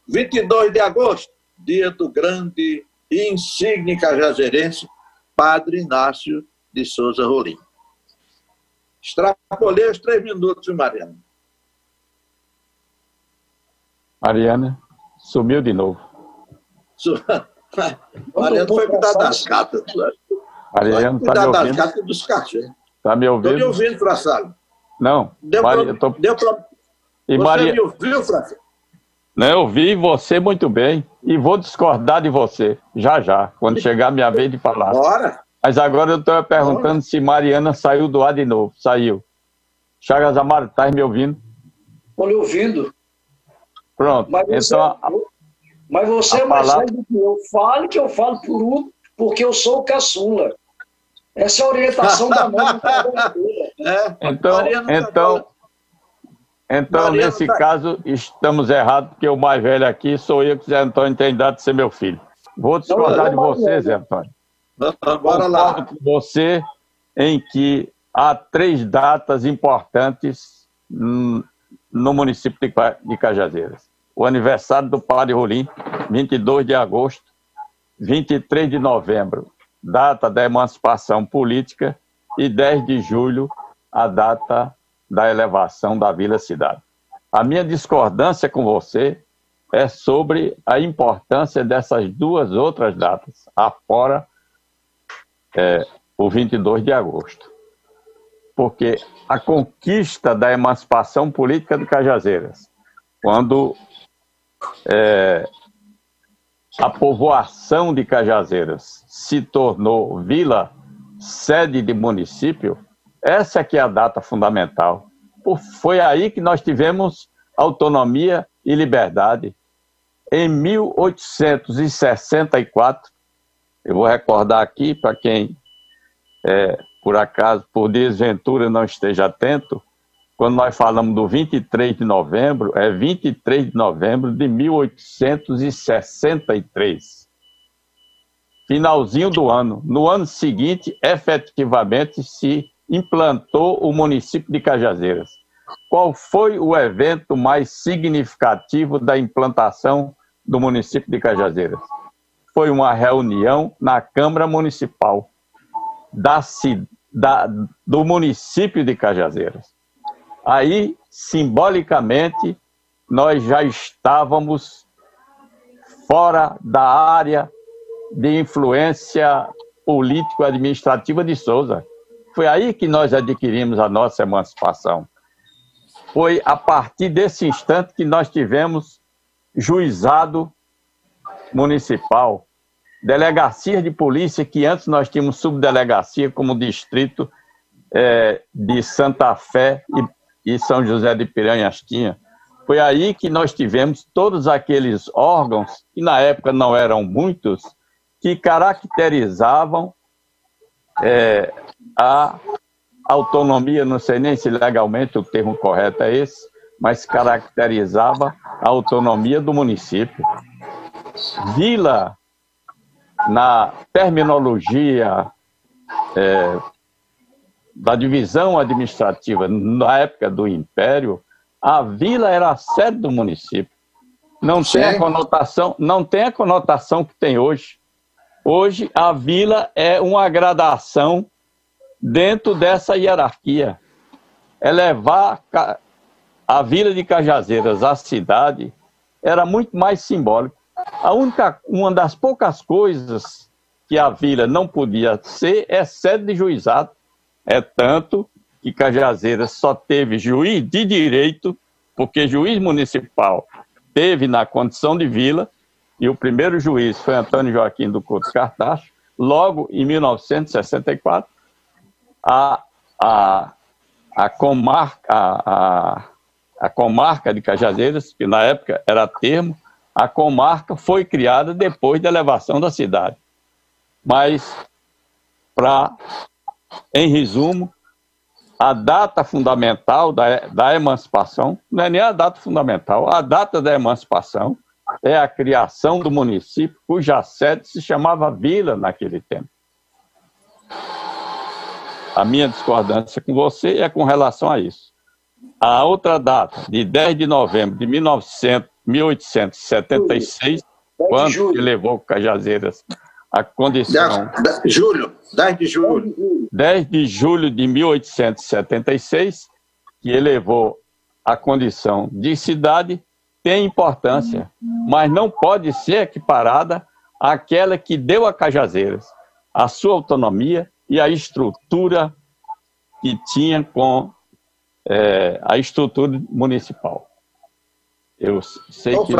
22 de agosto, dia do grande e insigne cajazeirense, Padre Inácio de Souza Rolim. Extrapolei os 3 minutos, Mariana. Mariana sumiu de novo. Mariana foi cuidar das cartas. Mariana está me ouvindo? Das cartas dos cachorros. Está me ouvindo? Estou me ouvindo, Frassalo. Não. Você me ouviu, Frassalo? Não, eu ouvi você muito bem e vou discordar de você, já, quando chegar a minha vez de falar. Bora. Mas agora eu estou perguntando se Mariana saiu do ar de novo. Saiu. Chagas Amaro, está me ouvindo? Estou lhe ouvindo. Pronto. Mas você é mais velho do que eu. Fale que eu falo por um, porque eu sou o caçula. Essa é a orientação da mãe. Então nesse caso, estamos errados, porque o mais velho aqui sou eu, que Zé Antônio tem dado de ser meu filho. Vou discordar de você, Zé Antônio. Bora lá. Concordo com você em que há 3 datas importantes no município de Cajazeiras. O aniversário do Padre Julim, 22 de agosto, 23 de novembro, data da emancipação política, e 10 de julho, a data da elevação da Vila-Cidade. A minha discordância com você é sobre a importância dessas 2 outras datas, afora o 22 de agosto. Porque a conquista da emancipação política de Cajazeiras, quando a povoação de Cajazeiras se tornou vila, sede de município, essa é que é a data fundamental. Foi aí que nós tivemos autonomia e liberdade. Em 1864, eu vou recordar aqui, para quem, por acaso, por desventura, não esteja atento, quando nós falamos do 23 de novembro, é 23 de novembro de 1863. Finalzinho do ano. No ano seguinte, efetivamente, se implantou o município de Cajazeiras. Qual foi o evento mais significativo da implantação do município de Cajazeiras? foi uma reunião na Câmara Municipal do município de Cajazeiras. Aí, simbolicamente, nós já estávamos fora da área de influência político-administrativa de Sousa. Foi aí que nós adquirimos a nossa emancipação. Foi a partir desse instante que nós tivemos juizado municipal, delegacia de polícia, que antes nós tínhamos subdelegacia como distrito de Santa Fé e São José de Piranhas tinha. Foi aí que nós tivemos todos aqueles órgãos, que na época não eram muitos, que caracterizavam a autonomia, não sei nem se legalmente o termo correto é esse, mas caracterizava a autonomia do município. Vila, na terminologia da divisão administrativa, na época do Império, a vila era a sede do município. Não tem a conotação que tem hoje. Hoje, a vila é uma gradação dentro dessa hierarquia. Elevar a vila de Cajazeiras à cidade era muito mais simbólico. Uma das poucas coisas que a vila não podia ser é sede de juizado. É tanto que Cajazeiras só teve juiz de direito, porque juiz municipal teve na condição de vila, e o primeiro juiz foi Antônio Joaquim do Couto Cartacho. Logo, em 1964, a comarca de Cajazeiras, que na época era termo, a comarca foi criada depois da elevação da cidade. Mas, em resumo, a data fundamental da emancipação, não é nem a data fundamental, a data da emancipação é a criação do município, cuja sede se chamava Vila naquele tempo. A minha discordância com você é com relação a isso. A outra data, de 10 de novembro de 1876, quando elevou Cajazeiras a condição... 10 de julho. 10 de julho de 1876, que elevou a condição de cidade, tem importância, mas não pode ser equiparada àquela que deu a Cajazeiras a sua autonomia e a estrutura que tinha com a estrutura municipal. Eu sei que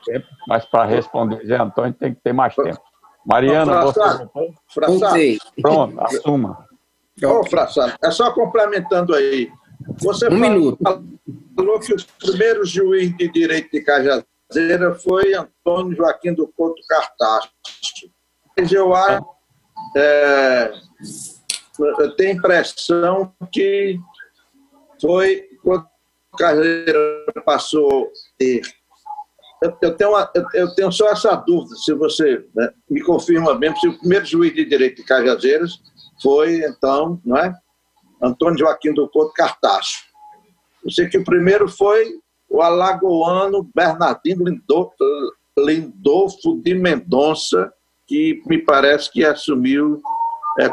tempo, mas para responder Zé Antônio tem que ter mais tempo. Mariana, você pronto, assuma. Ô, Frassado, é só complementando aí. Você minuto. Falou que o primeiro juiz de direito de Cajazeira foi Antônio Joaquim do Couto Cartacho. Mas eu acho, eu tenho a impressão que foi quando Cajazeira passou a ter. Eu tenho só essa dúvida, se você me confirma mesmo, se o primeiro juiz de direito de Cajazeiras foi, então, não é? Antônio Joaquim do Couto Cartacho. Eu sei que o primeiro foi o alagoano Bernardino Lindolfo de Mendonça, que me parece que assumiu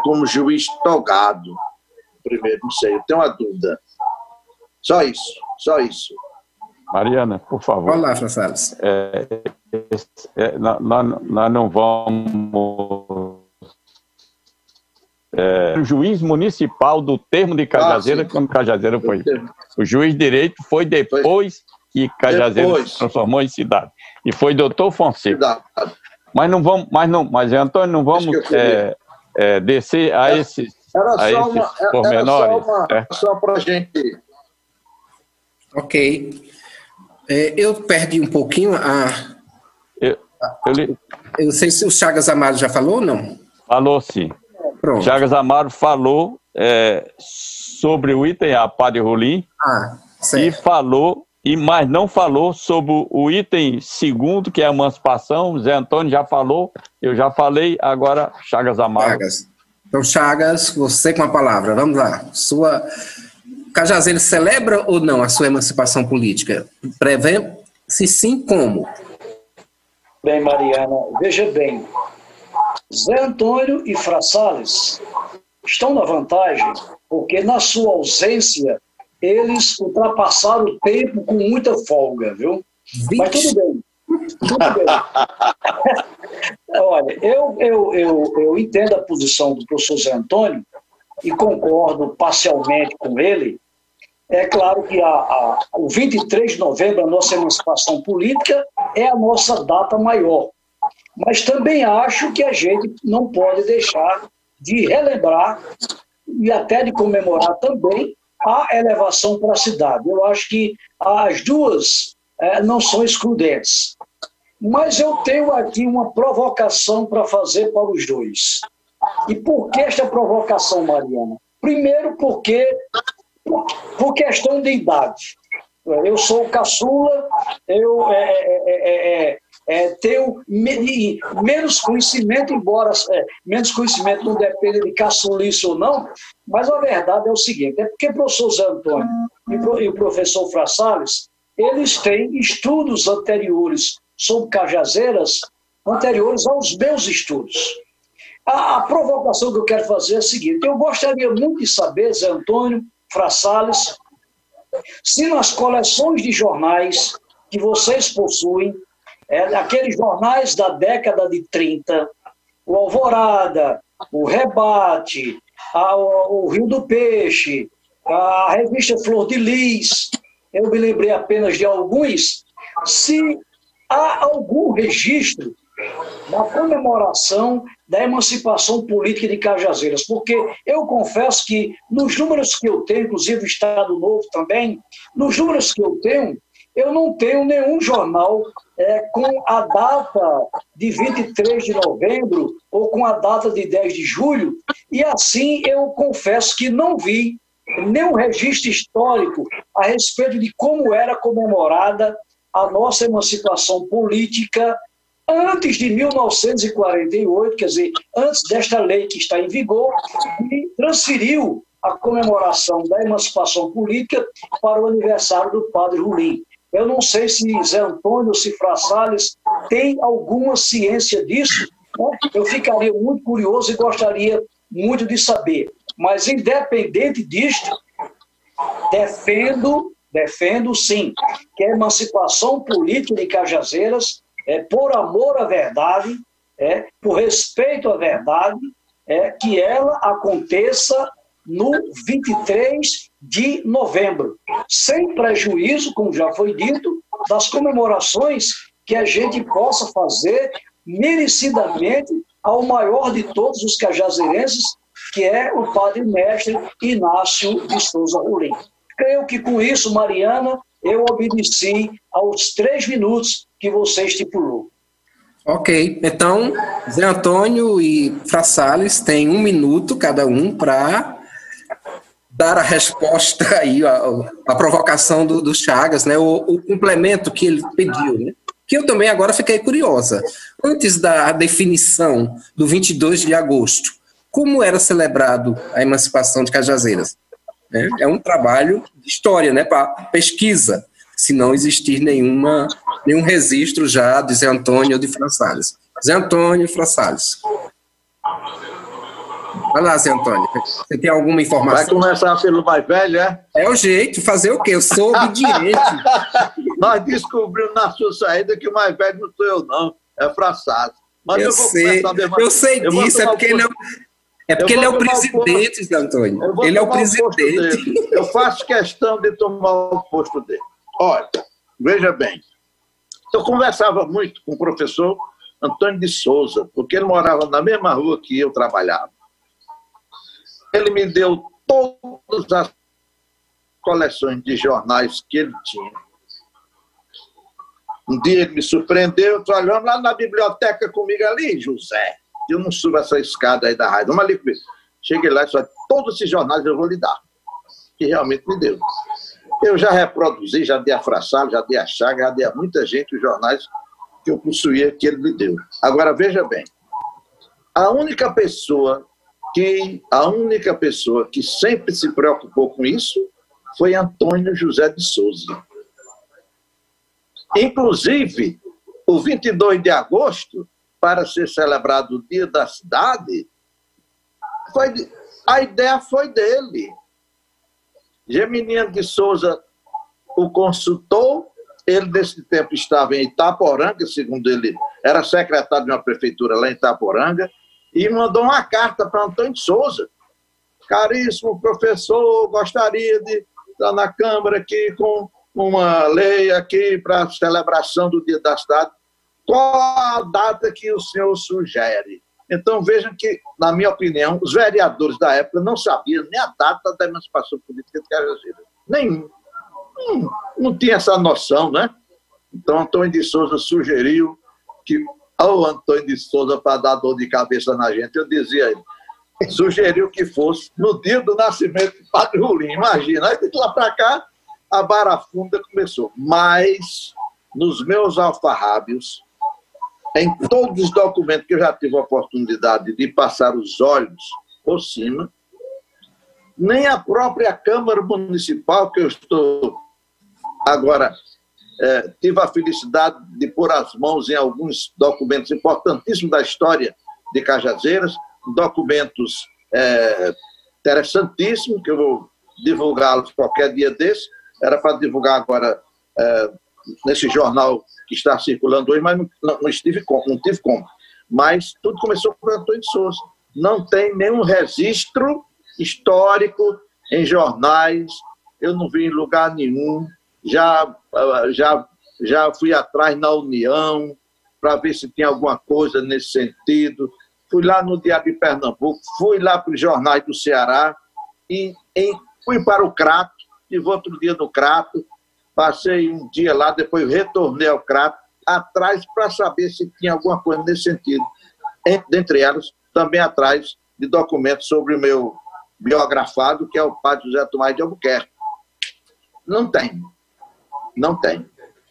como juiz togado. Primeiro, não sei, eu tenho uma dúvida. Só isso. Mariana, por favor. Olá, Françales. Nós não vamos... o juiz municipal do termo de Cajazeira, quando Cajazeira foi. O juiz de direito foi depois que Cajazeira se transformou em cidade. E foi doutor Fonseca. Mas Antônio, não vamos descer a esses pormenores. Só para a gente... Ok. Eu perdi um pouquinho eu não sei se o Chagas Amaro já falou ou não. Falou, sim. Pronto. Chagas Amaro falou sobre o item A, Padre Rolim, mas não falou sobre o item segundo, que é a emancipação. Zé Antônio já falou, eu já falei, agora Chagas Amaro. Chagas. Então, Chagas, você com a palavra, vamos lá. Cajazeiras celebra ou não a sua emancipação política? Se sim, como? Bem, Mariana, veja bem, Zé Antônio e Fra Salles estão na vantagem porque, na sua ausência, eles ultrapassaram o tempo com muita folga, viu? Mas tudo bem. Tudo bem. Olha, eu entendo a posição do professor Zé Antônio e concordo parcialmente com ele. É claro que o 23 de novembro, a nossa emancipação política, é a nossa data maior. Mas também acho que a gente não pode deixar de relembrar e até de comemorar também a elevação para a cidade. Eu acho que as duas não são excludentes. Mas eu tenho aqui uma provocação para fazer para os dois. E por que esta provocação, Mariana? Primeiro, por questão de idade. Eu sou caçula, eu tenho menos conhecimento, embora menos conhecimento não depende de caçulice ou não, mas a verdade é o seguinte, é porque o professor Zé Antônio e o professor Fra Salles, eles têm estudos anteriores sobre Cajazeiras, anteriores aos meus estudos. A provocação que eu quero fazer é a seguinte, eu gostaria muito de saber, Zé Antônio, Fra Salles, se nas coleções de jornais que vocês possuem, aqueles jornais da década de 30, o Alvorada, o Rebate, o Rio do Peixe, a revista Flor de Lis, eu me lembrei apenas de alguns, se há algum registro da comemoração da emancipação política de Cajazeiras, porque eu confesso que nos números que eu tenho, inclusive o Estado Novo também, nos números que eu tenho, eu não tenho nenhum jornal com a data de 23 de novembro ou com a data de 10 de julho, e assim eu confesso que não vi nenhum registro histórico a respeito de como era comemorada a nossa emancipação política antes de 1948, quer dizer, antes desta lei que está em vigor, e transferiu a comemoração da emancipação política para o aniversário do padre Rolim. Eu não sei se Zé Antônio ou se Fra Salles tem alguma ciência disso, né? Eu ficaria muito curioso e gostaria muito de saber. Mas, independente disto, defendo sim, que a emancipação política de Cajazeiras por amor à verdade, por respeito à verdade, que ela aconteça no 23 de novembro, sem prejuízo, como já foi dito, das comemorações que a gente possa fazer merecidamente ao maior de todos os cajazeirenses, que é o padre mestre Inácio de Souza Rolim. Creio que com isso, Mariana, eu obedeci aos 3 minutos que você estipulou. Ok, então Zé Antônio e Fra Salles têm 1 minuto cada um para dar a resposta aí, a provocação do Chagas, né, o complemento que ele pediu, né, que eu também agora fiquei curiosa. Antes da definição do 22 de agosto, como era celebrado a emancipação de Cajazeiras? É um trabalho de história, né, para pesquisa, se não existir nenhum registro já de Zé Antônio ou de Fra Salles. Zé Antônio e Fra Salles. Vai lá, Zé Antônio. Você tem alguma informação? Vai começar pelo mais velho, é? É o jeito, fazer o quê? Eu sou obediente. Nós descobrimos na sua saída que o mais velho não sou eu, não. É Fra Salles. Mas eu sei disso, é porque ele é o presidente, Zé Antônio. Ele é o presidente. Eu faço questão de tomar o posto dele. Olha, veja bem. Eu conversava muito com o professor Antônio de Souza, porque ele morava na mesma rua que eu trabalhava. Ele me deu todas as coleções de jornais que ele tinha. Um dia ele me surpreendeu, eu estou olhando lá na biblioteca comigo ali, José. Eu não subo essa escada aí da rádio. Vamos ali comigo. Cheguei lá e disse, todos esses jornais eu vou lhe dar. Que realmente me deu. Eu já reproduzi, já dei a Fra Salles, já dei a Chagas, já dei a muita gente os jornais que eu possuía que ele me deu. Agora, veja bem. A única pessoa que sempre se preocupou com isso foi Antônio José de Souza. Inclusive, o 22 de agosto, para ser celebrado o Dia da Cidade, a ideia foi dele. Geminiano de Souza o consultou, ele nesse tempo estava em Itaporanga, segundo ele, era secretário de uma prefeitura lá em Itaporanga, e mandou uma carta para Antônio de Souza. Caríssimo professor, gostaria de estar na Câmara aqui com uma lei aqui para a celebração do Dia da Cidade. Qual a data que o senhor sugere? Então, vejam que, na minha opinião, os vereadores da época não sabiam nem a data da emancipação política de Cajazeiras. Nenhum. Não tinha essa noção, né? Então, Antônio de Souza sugeriu que, ao Antônio de Souza, para dar dor de cabeça na gente, eu dizia a ele, sugeriu que fosse no dia do nascimento do Padre Rolim. Imagina, aí de lá para cá, a barafunda começou. Mas, nos meus alfarrábios, em todos os documentos que eu já tive a oportunidade de passar os olhos por cima, nem a própria Câmara Municipal, que eu estou agora, tive a felicidade de pôr as mãos em alguns documentos importantíssimos da história de Cajazeiras, documentos interessantíssimos, que eu vou divulgá-los qualquer dia desse. Era para divulgar agora nesse jornal que está circulando hoje, mas não tive como. Mas tudo começou com o Antônio de Souza. Não tem nenhum registro histórico em jornais, eu não vi em lugar nenhum. Já fui atrás na União para ver se tinha alguma coisa nesse sentido. Fui lá no Diário de Pernambuco, fui lá para os jornais do Ceará e fui para o Crato, tive outro dia no Crato, passei um dia lá, depois retornei ao Crato, atrás para saber se tinha alguma coisa nesse sentido. Dentre elas, também atrás de documentos sobre o meu biografado, que é o padre José Tomás de Albuquerque. Não tem.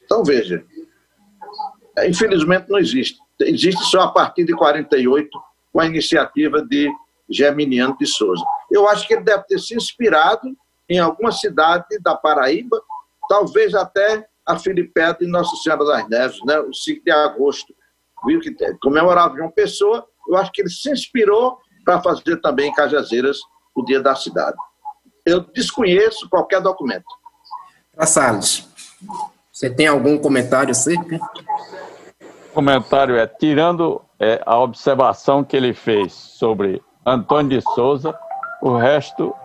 Então, veja, infelizmente não existe. Existe só a partir de 48, com a iniciativa de Geminiano de Souza. Eu acho que ele deve ter se inspirado em alguma cidade da Paraíba, talvez até a Filipéia de Nossa Senhora das Neves, né? O 5 de agosto, viu que comemorava João Pessoa. Eu acho que ele se inspirou para fazer também em Cajazeiras o Dia da Cidade. Eu desconheço qualquer documento. Salles, você tem algum comentário acerca? O comentário tirando a observação que ele fez sobre Antônio de Souza, o resto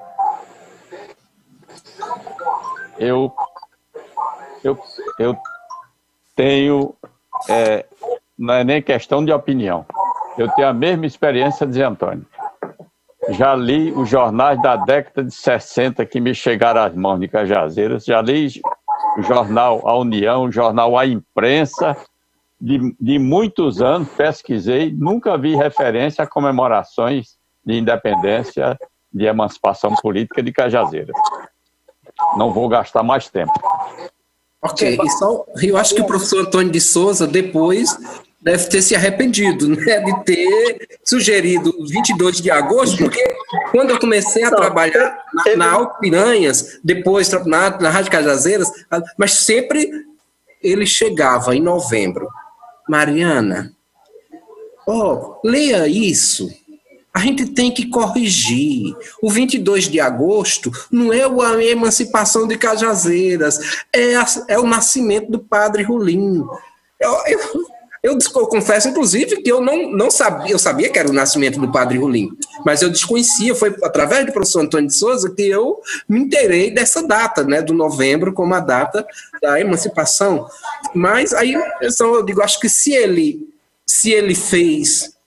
eu tenho, não é nem questão de opinião, eu tenho a mesma experiência de Antônio. Já li os jornais da década de 60 que me chegaram às mãos de Cajazeiras, já li o jornal A União, o jornal A Imprensa, de muitos anos, pesquisei, nunca vi referência a comemorações de independência, de emancipação política de Cajazeiras. Não vou gastar mais tempo. Ok, eu acho que o professor Antônio de Souza depois deve ter se arrependido, né, de ter sugerido o 22 de agosto, porque quando eu comecei a trabalhar na Alpiranhas, depois na Rádio Cajazeiras, mas sempre ele chegava em novembro. Mariana, leia isso. A gente tem que corrigir. O 22 de agosto não é a emancipação de Cajazeiras, é o nascimento do Padre Rolim. Eu confesso, inclusive, que eu não sabia, eu sabia que era o nascimento do Padre Rolim, mas eu desconhecia, foi através do professor Antônio de Souza que eu me inteirei dessa data, né, do novembro, como a data da emancipação. Mas aí, eu digo, acho que se ele fez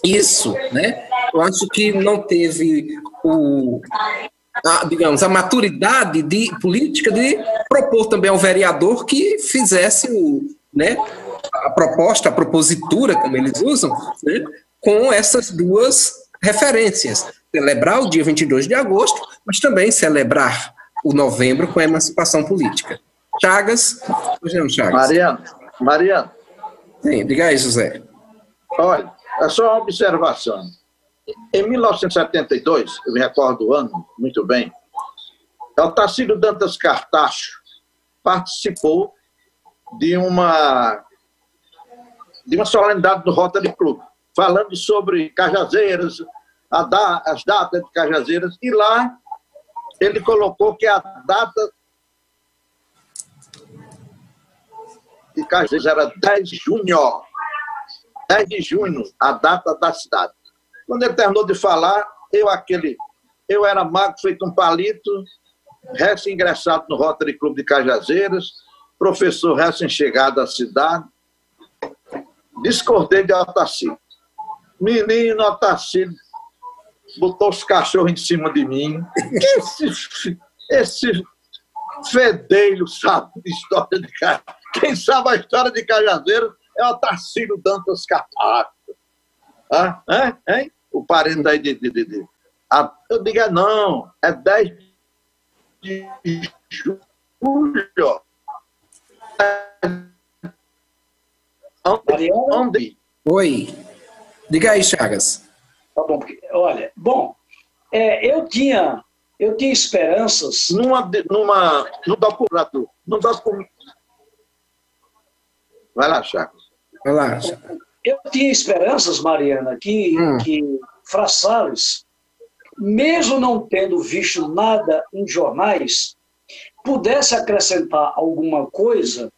isso, né, eu acho que não teve digamos, a maturidade política de propor também ao vereador que fizesse a proposta, a propositura, como eles usam, né, com essas duas referências. Celebrar o dia 22 de agosto, mas também celebrar o novembro com a emancipação política. Chagas? Mariano. Sim, diga aí, José. Olha, é só uma observação. Em 1972, eu me recordo do ano muito bem, Altacílio Dantas Cartacho participou de uma de uma solenidade do Rotary Club, falando sobre Cajazeiras, as datas de Cajazeiras, e lá ele colocou que a data de Cajazeiras era 10 de junho. 10 de junho, a data da cidade. Quando ele terminou de falar, eu era magro, feito um palito, recém-ingressado no Rotary Club de Cajazeiras, professor recém-chegado à cidade, discordei de Otacílio. Menino Otacílio botou os cachorros em cima de mim. Esse fedelho sabe de história de Cajazeiras. Quem sabe a história de Cajazeiras é Otacílio Dantas Cartacho. Hein? O parente aí eu digo, não, é 10 de julho. Onde? Oi. Diga aí, Chagas. Tá bom, olha, eu tinha esperanças. No documento. Vai lá, Chagas. Vai lá. Eu tinha esperanças, Mariana, que Fra Salles, mesmo não tendo visto nada em jornais, pudesse acrescentar alguma coisa,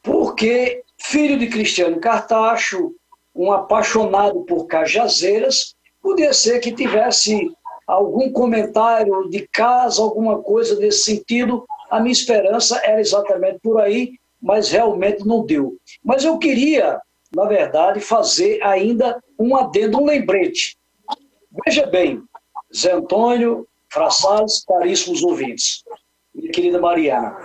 porque filho de Cristiano Cartacho, um apaixonado por Cajazeiras, podia ser que tivesse algum comentário de casa, alguma coisa desse sentido. A minha esperança era exatamente por aí, mas realmente não deu. Mas eu queria, na verdade, fazer ainda um adendo, um lembrete. Veja bem, Zé Antônio, Fra Salles, caríssimos ouvintes, minha querida Mariana,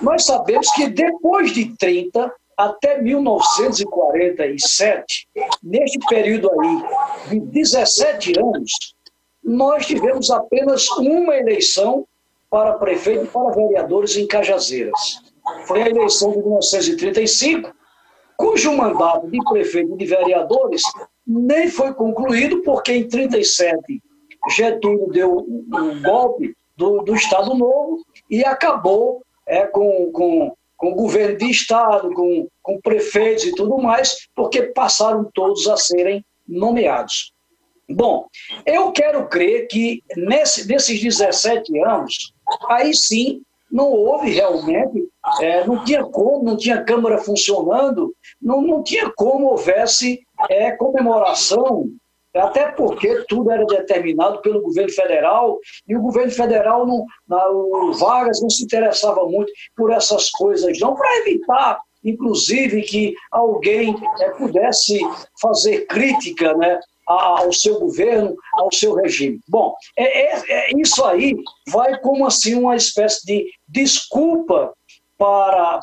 nós sabemos que depois de 30 até 1947, neste período aí de 17 anos, nós tivemos apenas uma eleição para prefeito e para vereadores em Cajazeiras. Foi a eleição de 1935, cujo mandato de prefeito e de vereadores nem foi concluído, porque em 1937 Getúlio deu um golpe do Estado Novo e acabou com o governo de Estado, com prefeitos e tudo mais, porque passaram todos a serem nomeados. Bom, eu quero crer que nesses 17 anos, aí sim, não houve realmente, não tinha Câmara funcionando, não tinha como houvesse comemoração, até porque tudo era determinado pelo governo federal, e o governo federal, o Vargas não se interessava muito por essas coisas, não, para evitar, inclusive, que alguém pudesse fazer crítica, né, ao seu governo, ao seu regime. Bom, isso aí vai como assim uma espécie de desculpa para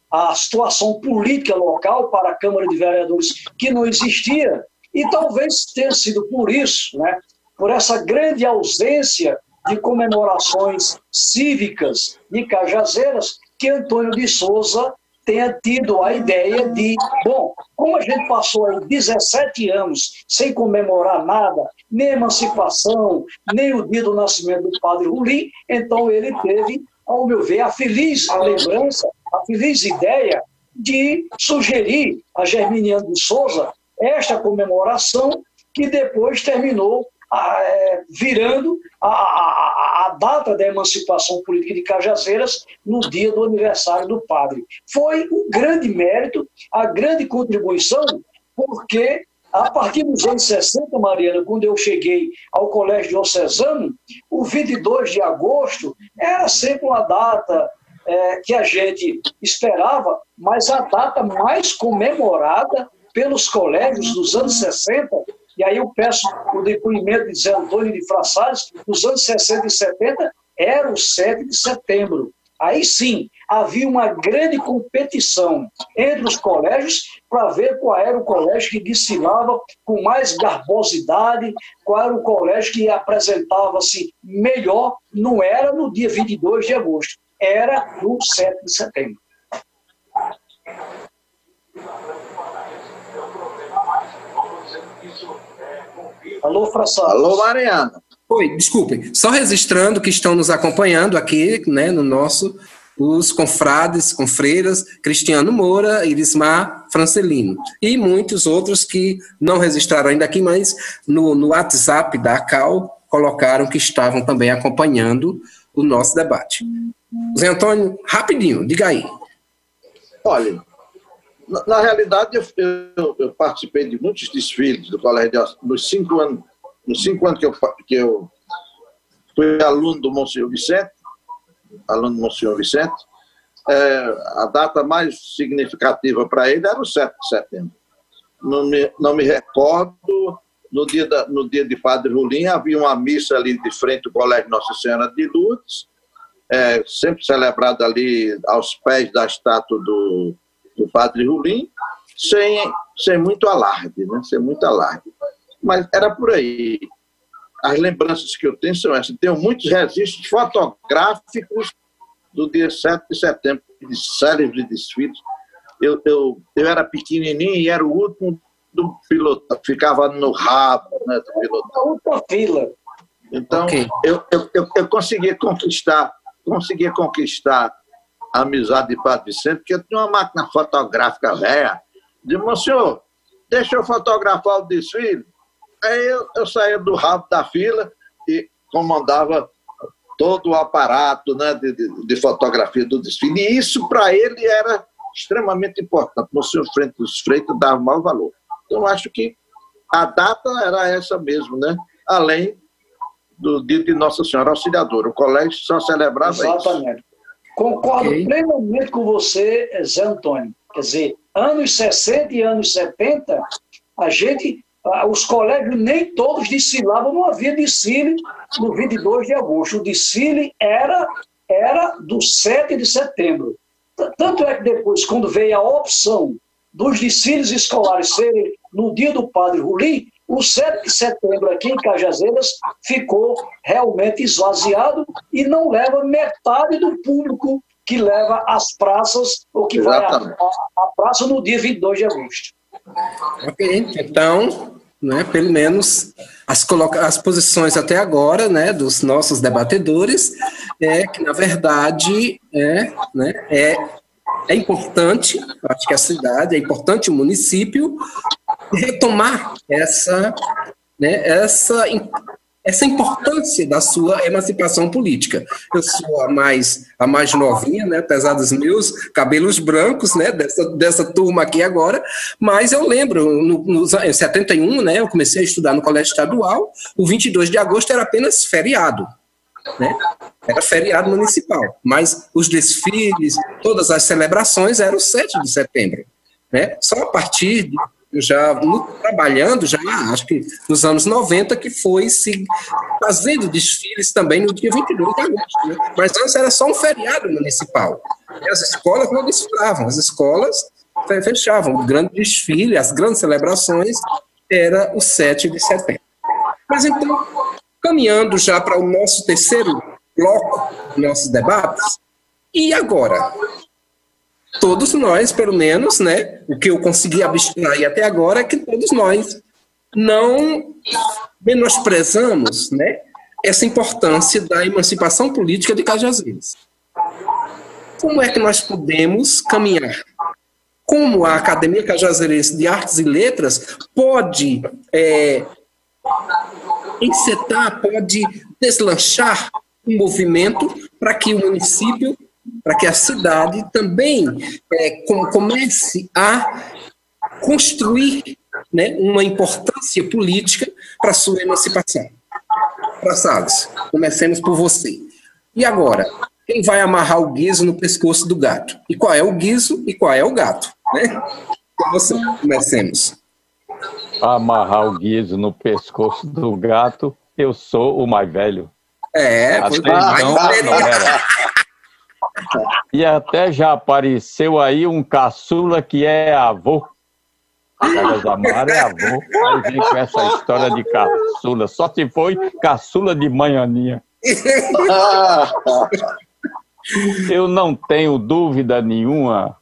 a situação política local, para a Câmara de Vereadores que não existia, e talvez tenha sido por isso, né, por essa grande ausência de comemorações cívicas de Cajazeiras, que Antônio de Souza tenha tido a ideia de, como a gente passou aí 17 anos sem comemorar nada, nem emancipação, nem o dia do nascimento do padre Rolim, então ele teve, ao meu ver, a feliz lembrança, a feliz ideia de sugerir a Germiniano de Souza esta comemoração, que depois terminou virando a data da emancipação política de Cajazeiras no dia do aniversário do padre. Foi um grande mérito, a grande contribuição, porque a partir dos anos 60, Mariana, quando eu cheguei ao Colégio Diocesano, o 22 de agosto era sempre uma data que a gente esperava, mas a data mais comemorada pelos colégios dos anos 60, e aí eu peço o depoimento de Zé Antônio de Fra Salles, nos anos 60 e 70, era o 7 de setembro. Aí sim, havia uma grande competição entre os colégios para ver qual era o colégio que desfilava com mais garbosidade, qual era o colégio que apresentava-se melhor. Não era no dia 22 de agosto, era no 7 de setembro. Alô, Fra Salles. Alô, Mariana. Oi, desculpem. Só registrando que estão nos acompanhando aqui, né, no nosso os confrades, confreiras, Cristiano Moura, Irismar Francelino, e muitos outros que não registraram ainda aqui, mas no WhatsApp da ACAL colocaram que estavam também acompanhando o nosso debate. Zé Antônio, rapidinho, diga aí. Olha, na realidade, eu participei de muitos desfiles do Colégio nos 5 anos, que eu fui aluno do Monsenhor Vicente, a data mais significativa para ele era o 7 de setembro. Não me recordo, no dia de Padre Rolim, havia uma missa ali de frente ao Colégio Nossa Senhora de Lourdes, sempre celebrada ali aos pés da estátua do Padre Rolim, sem muito alarde, né? Sem muito alarde. Mas era por aí. As lembranças que eu tenho são essas. Tenho muitos registros fotográficos do dia 7 de setembro, de séries de desfiles. Eu era pequenininho e era o último do piloto, ficava no rabo, né, do piloto. A última fila. Então, Okay. eu conseguia conquistar a amizade de Padre Vicente, porque eu tinha uma máquina fotográfica velha. Disse, senhor, deixa eu fotografar o desfile. Aí eu saía do rabo da fila e comandava todo o aparato, né, de fotografia do desfile. E isso, para ele, era extremamente importante. O senhor Freitas dava maior valor. Então, acho que a data era essa mesmo, né? Além do dia de Nossa Senhora Auxiliadora. O colégio só celebrava isso. Exatamente. Concordo plenamente com você, Zé Antônio. Quer dizer, anos 60 e anos 70, os colégios nem todos desfilavam, não havia desfile no 22 de agosto. O desfile era do 7 de setembro. Tanto é que depois, quando veio a opção dos desfiles escolares serem no dia do Padre Rolim, o 7 de setembro aqui em Cajazeiras ficou realmente esvaziado e não leva metade do público que leva às praças ou que vai à praça no dia 22 de agosto. Ok, então, né, pelo menos as posições até agora, né, dos nossos debatedores é que, na verdade, é importante, acho que a cidade, é importante o município retomar essa importância da sua emancipação política. Eu sou a mais novinha, né, apesar dos meus cabelos brancos, né, dessa turma aqui agora, mas eu lembro, em 71, né, eu comecei a estudar no colégio estadual, o 22 de agosto era apenas feriado, né? Era feriado municipal, mas os desfiles, todas as celebrações eram o 7 de setembro, né? Só a partir trabalhando, acho que nos anos 90, que foi se fazendo desfiles também no dia 22 de agosto, né? Mas antes era só um feriado municipal. E as escolas não desfilavam, as escolas fechavam. O grande desfile, as grandes celebrações, era o 7 de setembro. Mas então, caminhando já para o nosso terceiro bloco dos nossos debates, e agora? Todos nós, pelo menos, né, o que eu consegui abstrair até agora é que todos nós não menosprezamos, né, essa importância da emancipação política de Cajazeiras. Como é que nós podemos caminhar? Como a Academia Cajazeirense de Artes e Letras pode encetar, pode deslanchar um movimento para que o município, para que a cidade também comece a construir, né, uma importância política para a sua emancipação. Para Salles, comecemos por você. E agora, quem vai amarrar o guiso no pescoço do gato? E qual é o guiso e qual é o gato? Né? Com você, comecemos. Amarrar o guiso no pescoço do gato, eu sou o mais velho. Foi não era. E até já apareceu aí um caçula que é avô. Chagas Amaro é avô. Aí vem com essa história de caçula. Só se foi caçula de manhaninha. Eu não tenho dúvida nenhuma,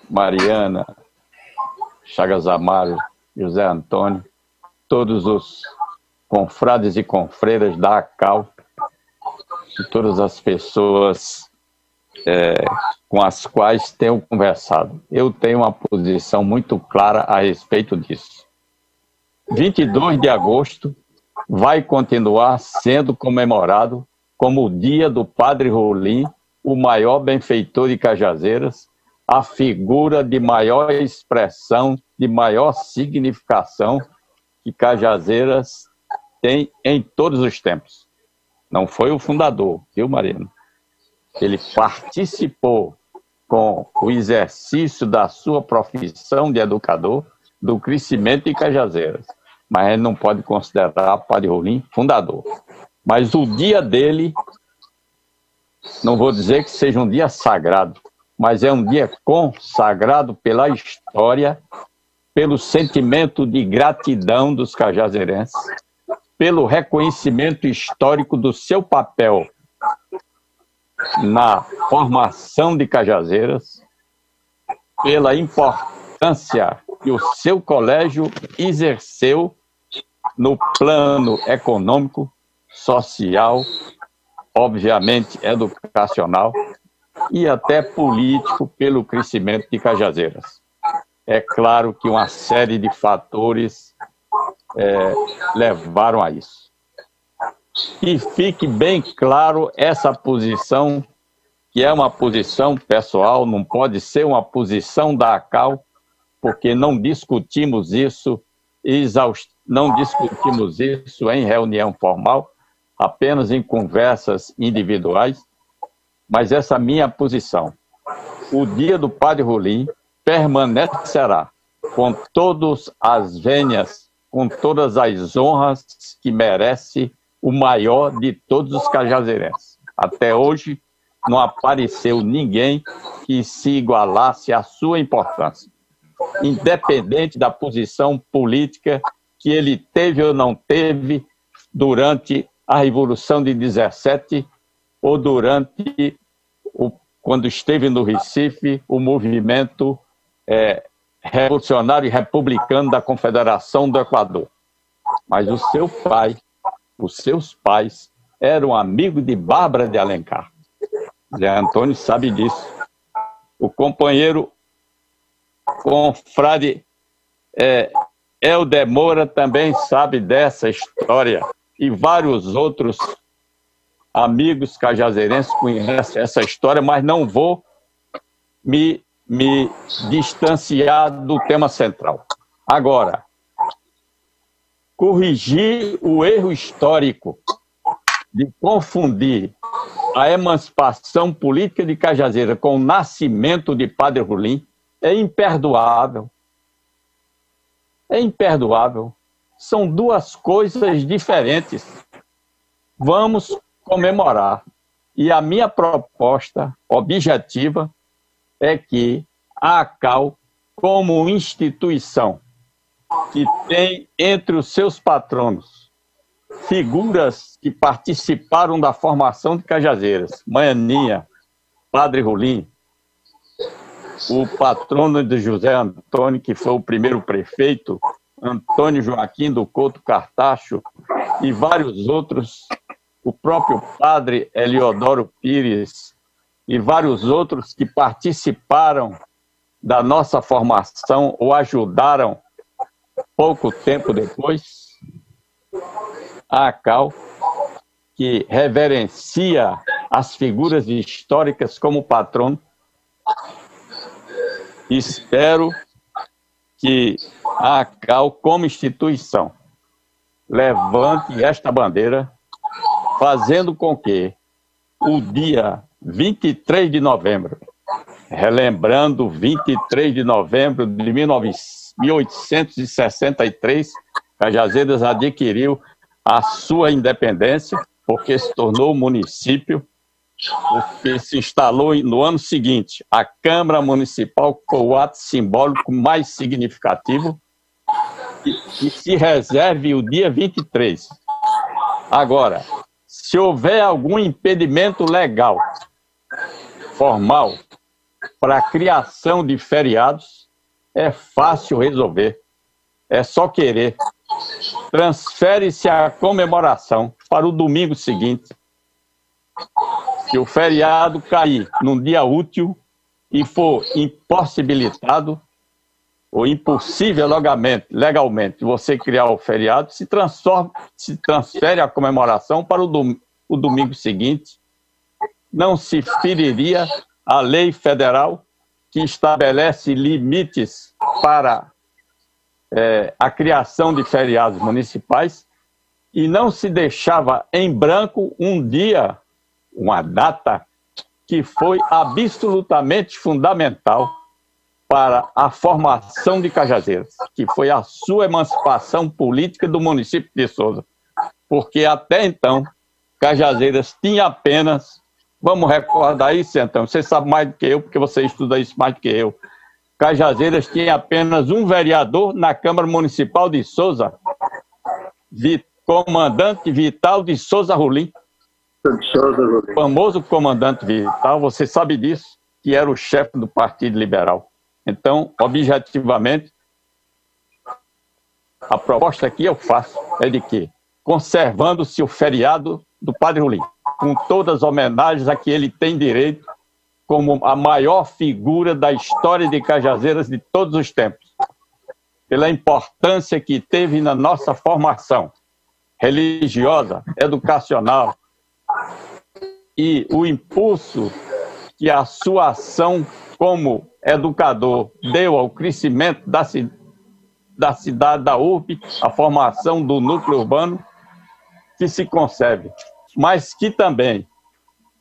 Mariana, Chagas Amaro, José Antônio, todos os confrades e confreiras da ACAL, e todas as pessoas com as quais tenho conversado. Eu tenho uma posição muito clara a respeito disso. 22 de agosto vai continuar sendo comemorado como o dia do Padre Rolim, o maior benfeitor de Cajazeiras, a figura de maior expressão, de maior significação que Cajazeiras tem em todos os tempos. Não foi o fundador, viu, Mariano? Ele participou com o exercício da sua profissão de educador do crescimento de Cajazeiras. Mas ele não pode considerar Padre Rolim fundador. Mas o dia dele, não vou dizer que seja um dia sagrado, mas é um dia consagrado pela história, pelo sentimento de gratidão dos cajazeirenses, pelo reconhecimento histórico do seu papel na formação de Cajazeiras, pela importância que o seu colégio exerceu no plano econômico, social, obviamente educacional e até político pelo crescimento de Cajazeiras. É claro que uma série de fatores levaram a isso. E fique bem claro essa posição, que é uma posição pessoal, não pode ser uma posição da ACAL, porque não discutimos isso em reunião formal, apenas em conversas individuais, mas essa é a minha posição. O dia do Padre Rolim permanecerá com todas as vênias, com todas as honras que merece o maior de todos os cajazeirenses. Até hoje não apareceu ninguém que se igualasse à sua importância, independente da posição política que ele teve ou não teve durante a Revolução de 17 ou durante, quando esteve no Recife, o movimento revolucionário e republicano da Confederação do Equador. Mas o seu pai, os seus pais, eram amigos de Bárbara de Alencar. Zé Antônio sabe disso. O companheiro confrade Helder Moura também sabe dessa história, e vários outros amigos cajazeirenses conhecem essa história, mas não vou me distanciar do tema central. Agora, corrigir o erro histórico de confundir a emancipação política de Cajazeira com o nascimento de Padre Rolim é imperdoável. É imperdoável. São duas coisas diferentes. Vamos comemorar. E a minha proposta objetiva é que a ACAL, como instituição que tem entre os seus patronos figuras que participaram da formação de Cajazeiras, Manhaninha, Padre Rolim, o patrono de José Antônio, que foi o primeiro prefeito, Antônio Joaquim do Couto Cartacho, e vários outros, o próprio padre Eliodoro Pires, e vários outros que participaram da nossa formação ou ajudaram pouco tempo depois, a ACAL, que reverencia as figuras históricas como patrono. Espero que a ACAL, como instituição, levante esta bandeira, fazendo com que o dia 23 de novembro, relembrando 23 de novembro de 1863, Cajazeiras adquiriu a sua independência, porque se tornou município, porque se instalou no ano seguinte a Câmara Municipal, que foi o ato simbólico mais significativo, e se reserve o dia 23. Agora, se houver algum impedimento legal, formal, para a criação de feriados, é fácil resolver. É só querer. Transfere-se a comemoração para o domingo seguinte. que o feriado cair num dia útil e for impossibilitado ou impossível legalmente você criar o feriado, se transfere a comemoração para o domingo seguinte, não se feriria a lei federal que estabelece limites para a criação de feriados municipais e não se deixava em branco um dia, uma data que foi absolutamente fundamental para a formação de Cajazeiras, que foi a sua emancipação política do município de Sousa. Porque até então, Cajazeiras tinha apenas, vamos recordar isso, então, você sabe mais do que eu, porque você estuda isso mais do que eu, Cajazeiras tinha apenas um vereador na Câmara Municipal de Sousa, comandante Vital de Sousa Rolim. O famoso comandante Vital, você sabe disso, que era o chefe do Partido Liberal. Então, objetivamente, a proposta que eu faço é de que, conservando-se o feriado do Padre Rolim, com todas as homenagens a que ele tem direito, como a maior figura da história de Cajazeiras de todos os tempos, pela importância que teve na nossa formação religiosa, educacional, e o impulso que a sua ação como educador deu ao crescimento da cidade, da urbe, a formação do núcleo urbano, que se concebe, mas que também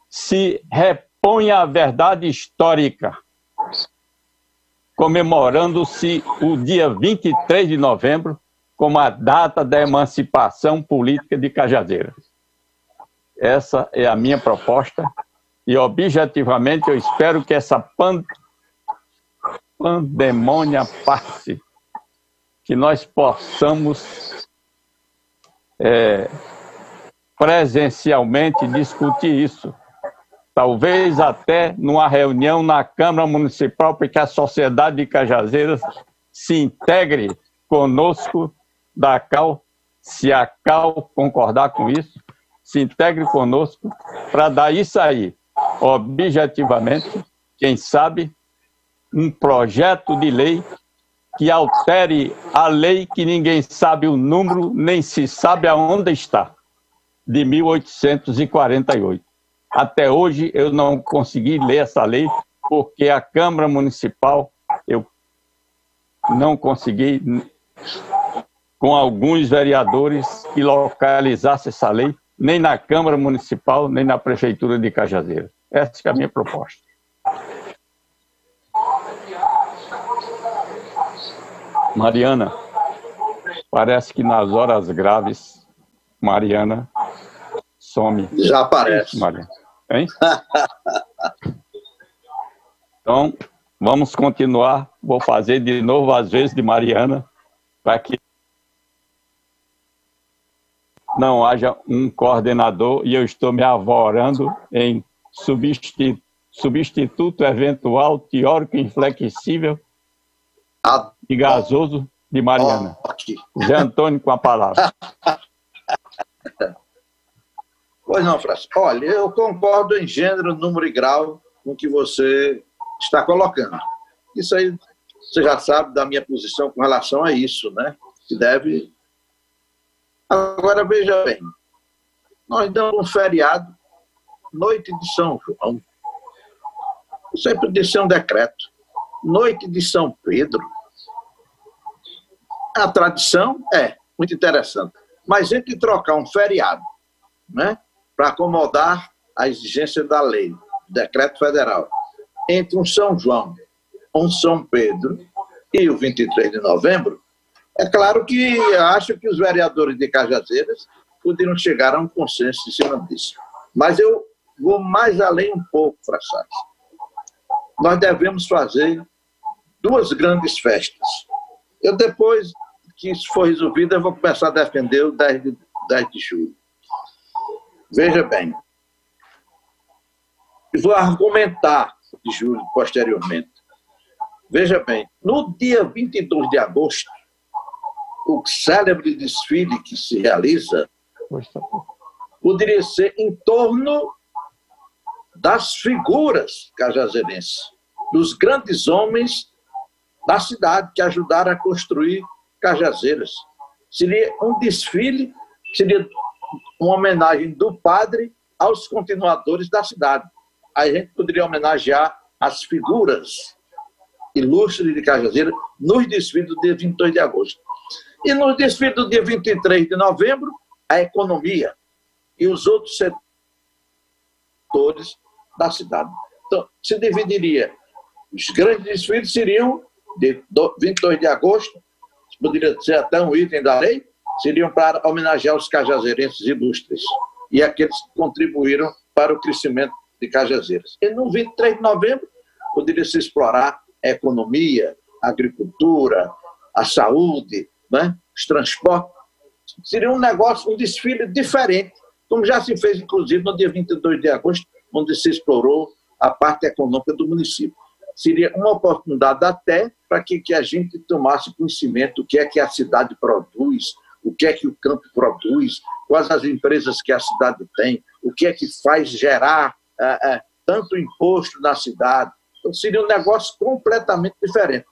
se repõe à verdade histórica, comemorando-se o dia 23 de novembro como a data da emancipação política de Cajazeiras. Essa é a minha proposta e, objetivamente, eu espero que essa pandemônia passe, que nós possamos presencialmente discutir isso. Talvez até numa reunião na Câmara Municipal, porque a sociedade de Cajazeiras se integre conosco da CAL, se a CAL concordar com isso, se integre conosco para dar isso aí, objetivamente, quem sabe, um projeto de lei que altere a lei que ninguém sabe o número, nem se sabe aonde está, de 1848. Até hoje eu não consegui ler essa lei, porque a Câmara Municipal, eu não consegui, com alguns vereadores, que localizasse essa lei, nem na Câmara Municipal, nem na Prefeitura de Cajazeiras. Essa é a minha proposta. Mariana, parece que nas horas graves, Mariana some. Já aparece. Mariana. Hein? Então, vamos continuar. Vou fazer de novo as vezes de Mariana, para que não haja um coordenador, e eu estou me avorando em substituto eventual, teórico inflexível e gasoso de Mariana. Zé Antônio com a palavra. Pois não, Francisco. Olha, eu concordo em gênero, número e grau com o que você está colocando. Isso aí, você já sabe da minha posição com relação a isso, né? Que deve... Agora, veja bem, nós damos um feriado, noite de São João. Eu sempre disse um decreto. Noite de São Pedro. A tradição é muito interessante. Mas entre trocar um feriado, né, para acomodar a exigência da lei, do decreto federal, entre um São João, um São Pedro e o 23 de novembro, é claro que acho que os vereadores de Cajazeiras poderiam chegar a um consenso em cima disso. Mas eu vou mais além um pouco, Frassati. Nós devemos fazer duas grandes festas. Eu, depois que isso for resolvido, eu vou começar a defender o 10 de julho. Veja bem, e vou argumentar de julho posteriormente. Veja bem, no dia 22 de agosto, o célebre desfile que se realiza poderia ser em torno das figuras cajazeirenses, dos grandes homens da cidade que ajudaram a construir Cajazeiras. Seria um desfile, seria uma homenagem do padre aos continuadores da cidade. Aí a gente poderia homenagear as figuras ilustres de Cajazeiras nos desfiles do dia 22 de agosto. E no desfile do dia 23 de novembro, a economia e os outros setores da cidade. Então, se dividiria. Os grandes desfiles seriam de 22 de agosto, poderia ser até um item da lei, seriam para homenagear os cajazeirenses ilustres e aqueles que contribuíram para o crescimento de Cajazeiras. E no 23 de novembro, poderia se explorar a economia, a agricultura, a saúde, né? Os transportes. Seria um negócio, um desfile diferente, como já se fez, inclusive, no dia 22 de agosto, onde se explorou a parte econômica do município. Seria uma oportunidade até para que a gente tomasse conhecimento do que é que a cidade produz, o que é que o campo produz, quais as empresas que a cidade tem, o que é que faz gerar tanto imposto na cidade. Então, seria um negócio completamente diferente.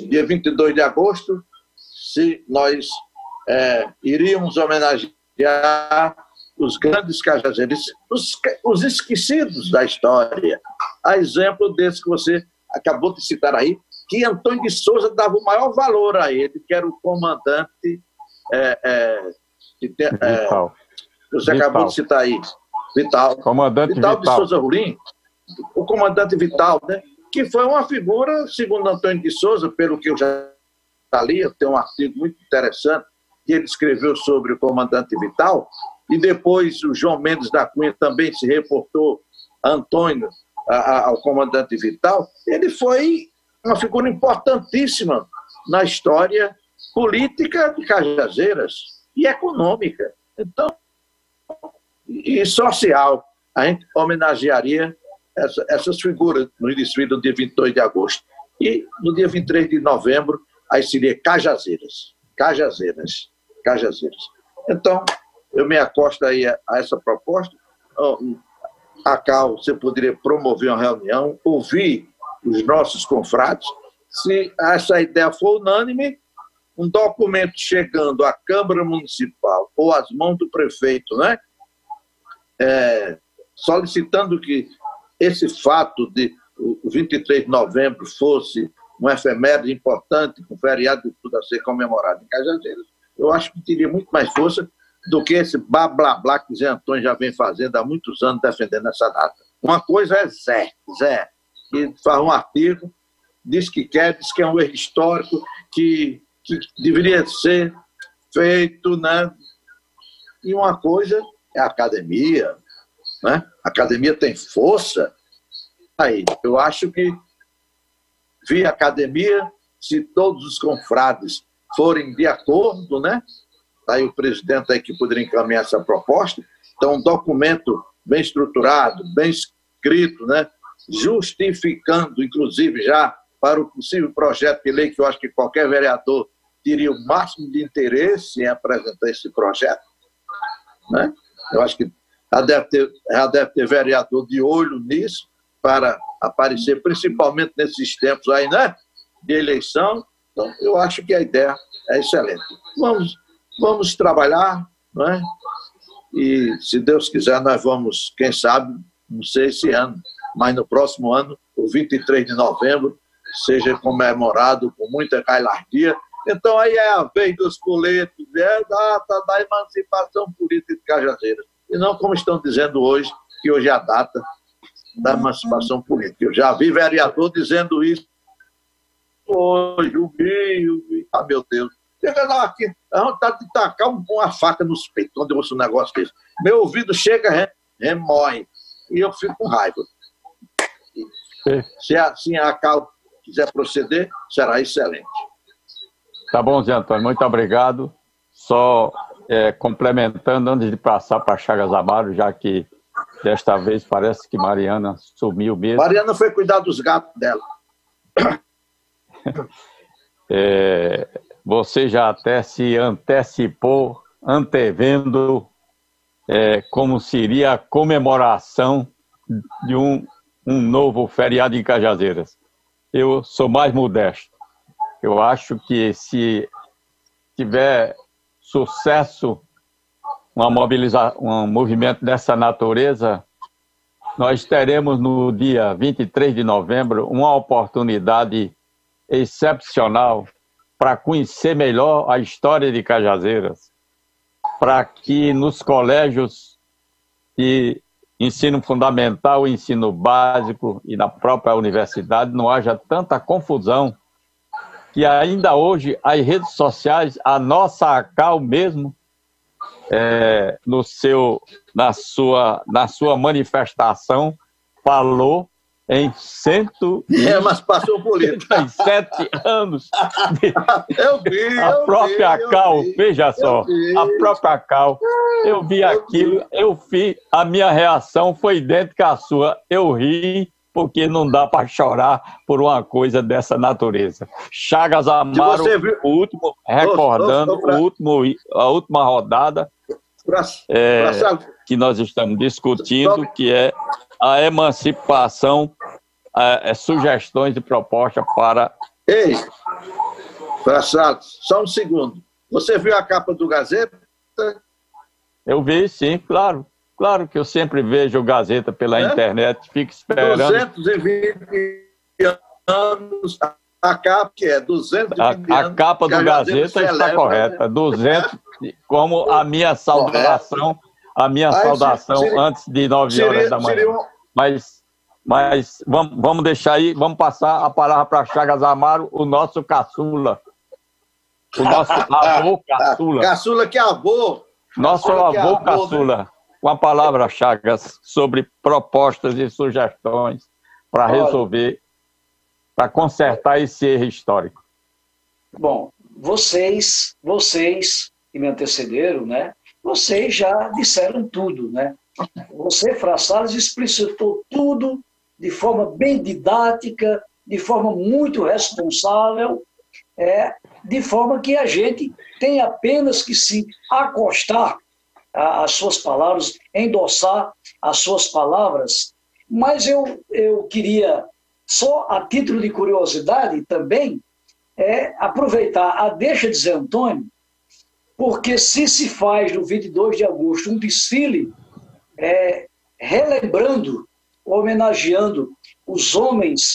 Dia 22 de agosto, se nós iríamos homenagear os grandes cajazeirenses, os esquecidos da história. A exemplo desse que você acabou de citar aí, que Antônio de Souza dava o maior valor a ele, que era o comandante Vital. Você acabou de citar aí, Vital. Comandante Vital de Souza Rolim, o comandante Vital, né? Que foi uma figura, segundo Antônio de Souza, pelo que eu já li, tem um artigo muito interessante que ele escreveu sobre o comandante Vital, e depois o João Mendes da Cunha também se reportou a Antônio, ao comandante Vital. Ele foi uma figura importantíssima na história política de Cajazeiras e econômica. Então, e social. A gente homenagearia essas figuras no desfile do dia 22 de agosto. E no dia 23 de novembro, aí seria Cajazeiras. Cajazeiras. Cajazeiras. Então, eu me acosto aí a essa proposta. A Cal, você poderia promover uma reunião, ouvir os nossos confrades. Se essa ideia for unânime, um documento chegando à Câmara Municipal ou às mãos do prefeito, né? Solicitando que esse fato de o 23 de novembro fosse uma efeméride importante, com feriado de tudo a ser comemorado em Cajazeiras, eu acho que teria muito mais força do que esse blá blá blá que Zé Antônio já vem fazendo há muitos anos defendendo essa data. Uma coisa é Zé, que faz um artigo, diz que é um erro histórico, que deveria ser feito, né? E uma coisa é a academia, né? A academia tem força. Aí, eu acho que via academia, se todos os confrades forem de acordo, né? Aí o presidente aí que poderia encaminhar essa proposta. Então, um documento bem estruturado, bem escrito, né? Justificando, inclusive, já para o possível projeto de lei, que eu acho que qualquer vereador teria o máximo de interesse em apresentar esse projeto, né? Eu acho que já deve ter vereador de olho nisso para aparecer, principalmente nesses tempos aí, né? De eleição. Então, eu acho que a ideia é excelente. Vamos trabalhar, né? E, se Deus quiser, nós vamos, quem sabe, não sei esse ano, mas no próximo ano, o 23 de novembro, seja comemorado com muita galhardia. Então, aí é a vez dos coletes, é a data da emancipação política de Cajazeiras. E não como estão dizendo hoje, que hoje é a data da emancipação política. Eu já vi vereador dizendo isso hoje, o vi. Ah, meu Deus. Chega lá aqui, a vontade de tacar uma faca nos peitos quando eu ouço um negócio desse. Meu ouvido chega, remói. E eu fico com raiva. Se assim a Cal quiser proceder, será excelente. Tá bom, Zé Antônio, muito obrigado. Só complementando, antes de passar para Chagas Amaro, já que desta vez parece que Mariana sumiu mesmo. Mariana foi cuidar dos gatos dela. Você já até se antecipou, antevendo como seria a comemoração de um novo feriado em Cajazeiras. Eu sou mais modesto. Eu acho que se tiver sucesso, um movimento dessa natureza, nós teremos no dia 23 de novembro uma oportunidade excepcional para conhecer melhor a história de Cajazeiras, para que nos colégios de ensino fundamental, ensino básico e na própria universidade não haja tanta confusão, que ainda hoje as redes sociais, a nossa ACAL mesmo, na sua manifestação, falou em mas passou por isso. 107 anos. Eu vi. A própria ACAL, veja só, a própria ACAL, eu vi aquilo, a minha reação foi idêntica à sua. Eu ri, porque não dá para chorar por uma coisa dessa natureza. Chagas Amaro, o último, recordando a última rodada que nós estamos discutindo, que é a emancipação, sugestões e propostas para... Ei, Praçado, só um segundo. Você viu a capa do Gazeta? Eu vi, sim, claro. Claro que eu sempre vejo o Gazeta pela internet, fico esperando. 220 anos, a capa que é 220 anos. A capa do Gazeta está correta, 200, como a minha saudação, antes de 9 horas da manhã. Mas vamos deixar aí, vamos passar a palavra para Chagas Amaro, o nosso caçula. O nosso avô caçula. Caçula que é avô. Nosso avô caçula. Com a palavra, Chagas, sobre propostas e sugestões para resolver, para consertar esse erro histórico. Bom, vocês que me antecederam, né? Vocês já disseram tudo, né? Você, Fra Salles, explicitou tudo de forma bem didática, de forma muito responsável, de forma que a gente tem apenas que se acostar às suas palavras, endossar as suas palavras. Mas eu queria, só a título de curiosidade também, aproveitar a deixa de Zé Antônio, porque se faz no 22 de agosto um desfile relembrando, homenageando os homens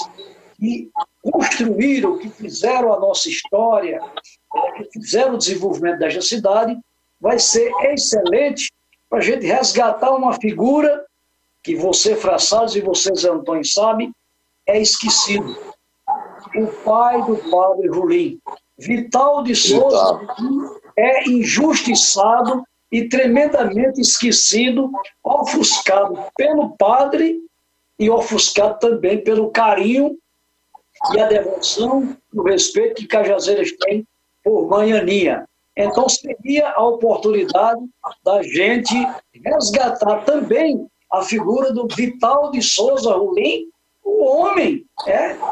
que construíram, que fizeram a nossa história, que fizeram o desenvolvimento desta cidade, vai ser excelente para a gente resgatar uma figura que você, Fra Salles, e você, Zé Antônio, sabe, é esquecido. O pai do padre Rolim, Vital de Souza, é injustiçado e tremendamente esquecido, ofuscado pelo padre e ofuscado também pelo carinho e a devoção, o respeito que Cajazeiras tem por Mãe Aninha. Então seria a oportunidade da gente resgatar também a figura do Vital de Souza Rolim, o homem,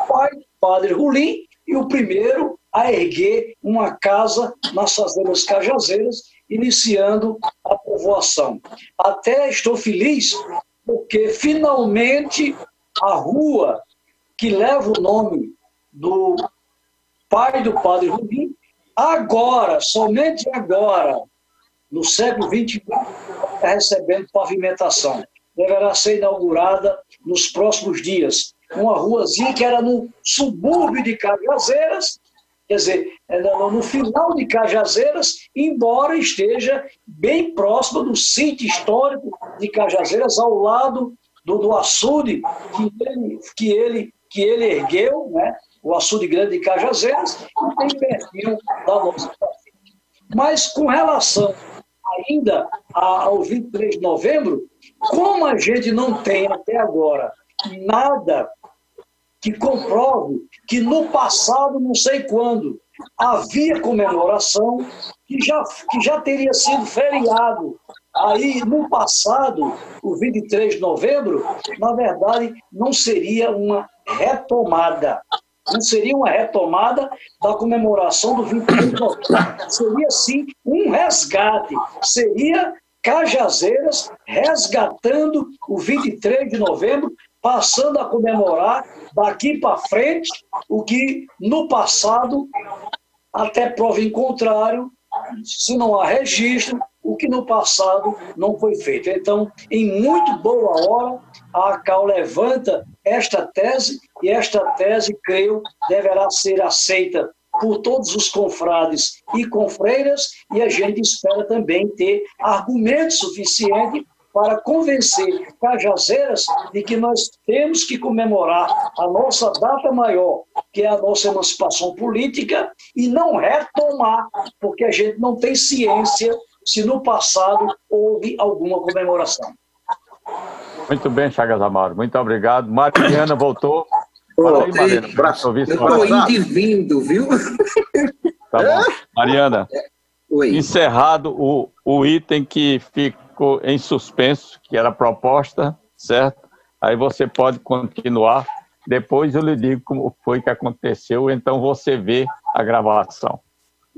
pai do padre Rolim, e o primeiro a erguer uma casa nas fazendas Cajazeiras, iniciando a povoação. Até estou feliz porque finalmente a rua que leva o nome do pai do padre Rolim, agora, somente agora, no século XXI, está recebendo pavimentação. Deverá ser inaugurada nos próximos dias. Uma ruazinha que era no subúrbio de Cajazeiras, quer dizer, no final de Cajazeiras, embora esteja bem próximo do sítio histórico de Cajazeiras, ao lado do açude que ele ergueu, né? O açude grande de Cajazeiras, e bem pertinho da nossa fazenda. Mas com relação ainda ao 23 de novembro, como a gente não tem até agora nada que comprove que no passado, não sei quando, havia comemoração que já teria sido feriado. Aí, no passado, o 23 de novembro, na verdade, não seria uma retomada. Não seria uma retomada da comemoração do 23 de novembro. Seria, sim, um resgate. Seria Cajazeiras, resgatando o 23 de novembro, passando a comemorar daqui para frente o que no passado, até prova em contrário, se não há registro, o que no passado não foi feito. Então, em muito boa hora, a ACAL levanta esta tese, e esta tese, creio, deverá ser aceita por todos os confrades e confreiras, e a gente espera também ter argumento suficiente para convencer Cajazeiras de que nós temos que comemorar a nossa data maior, que é a nossa emancipação política, e não retomar, porque a gente não tem ciência se no passado houve alguma comemoração. Muito bem, Chagas Amaro, muito obrigado. Mariana voltou. Fala aí, Mariana. Eu estou indo e vindo, viu? Tá bom. Mariana, Oi. encerrado o item que ficou em suspenso, que era a proposta, certo? Aí você pode continuar. Depois eu lhe digo como foi que aconteceu, então você vê a gravação.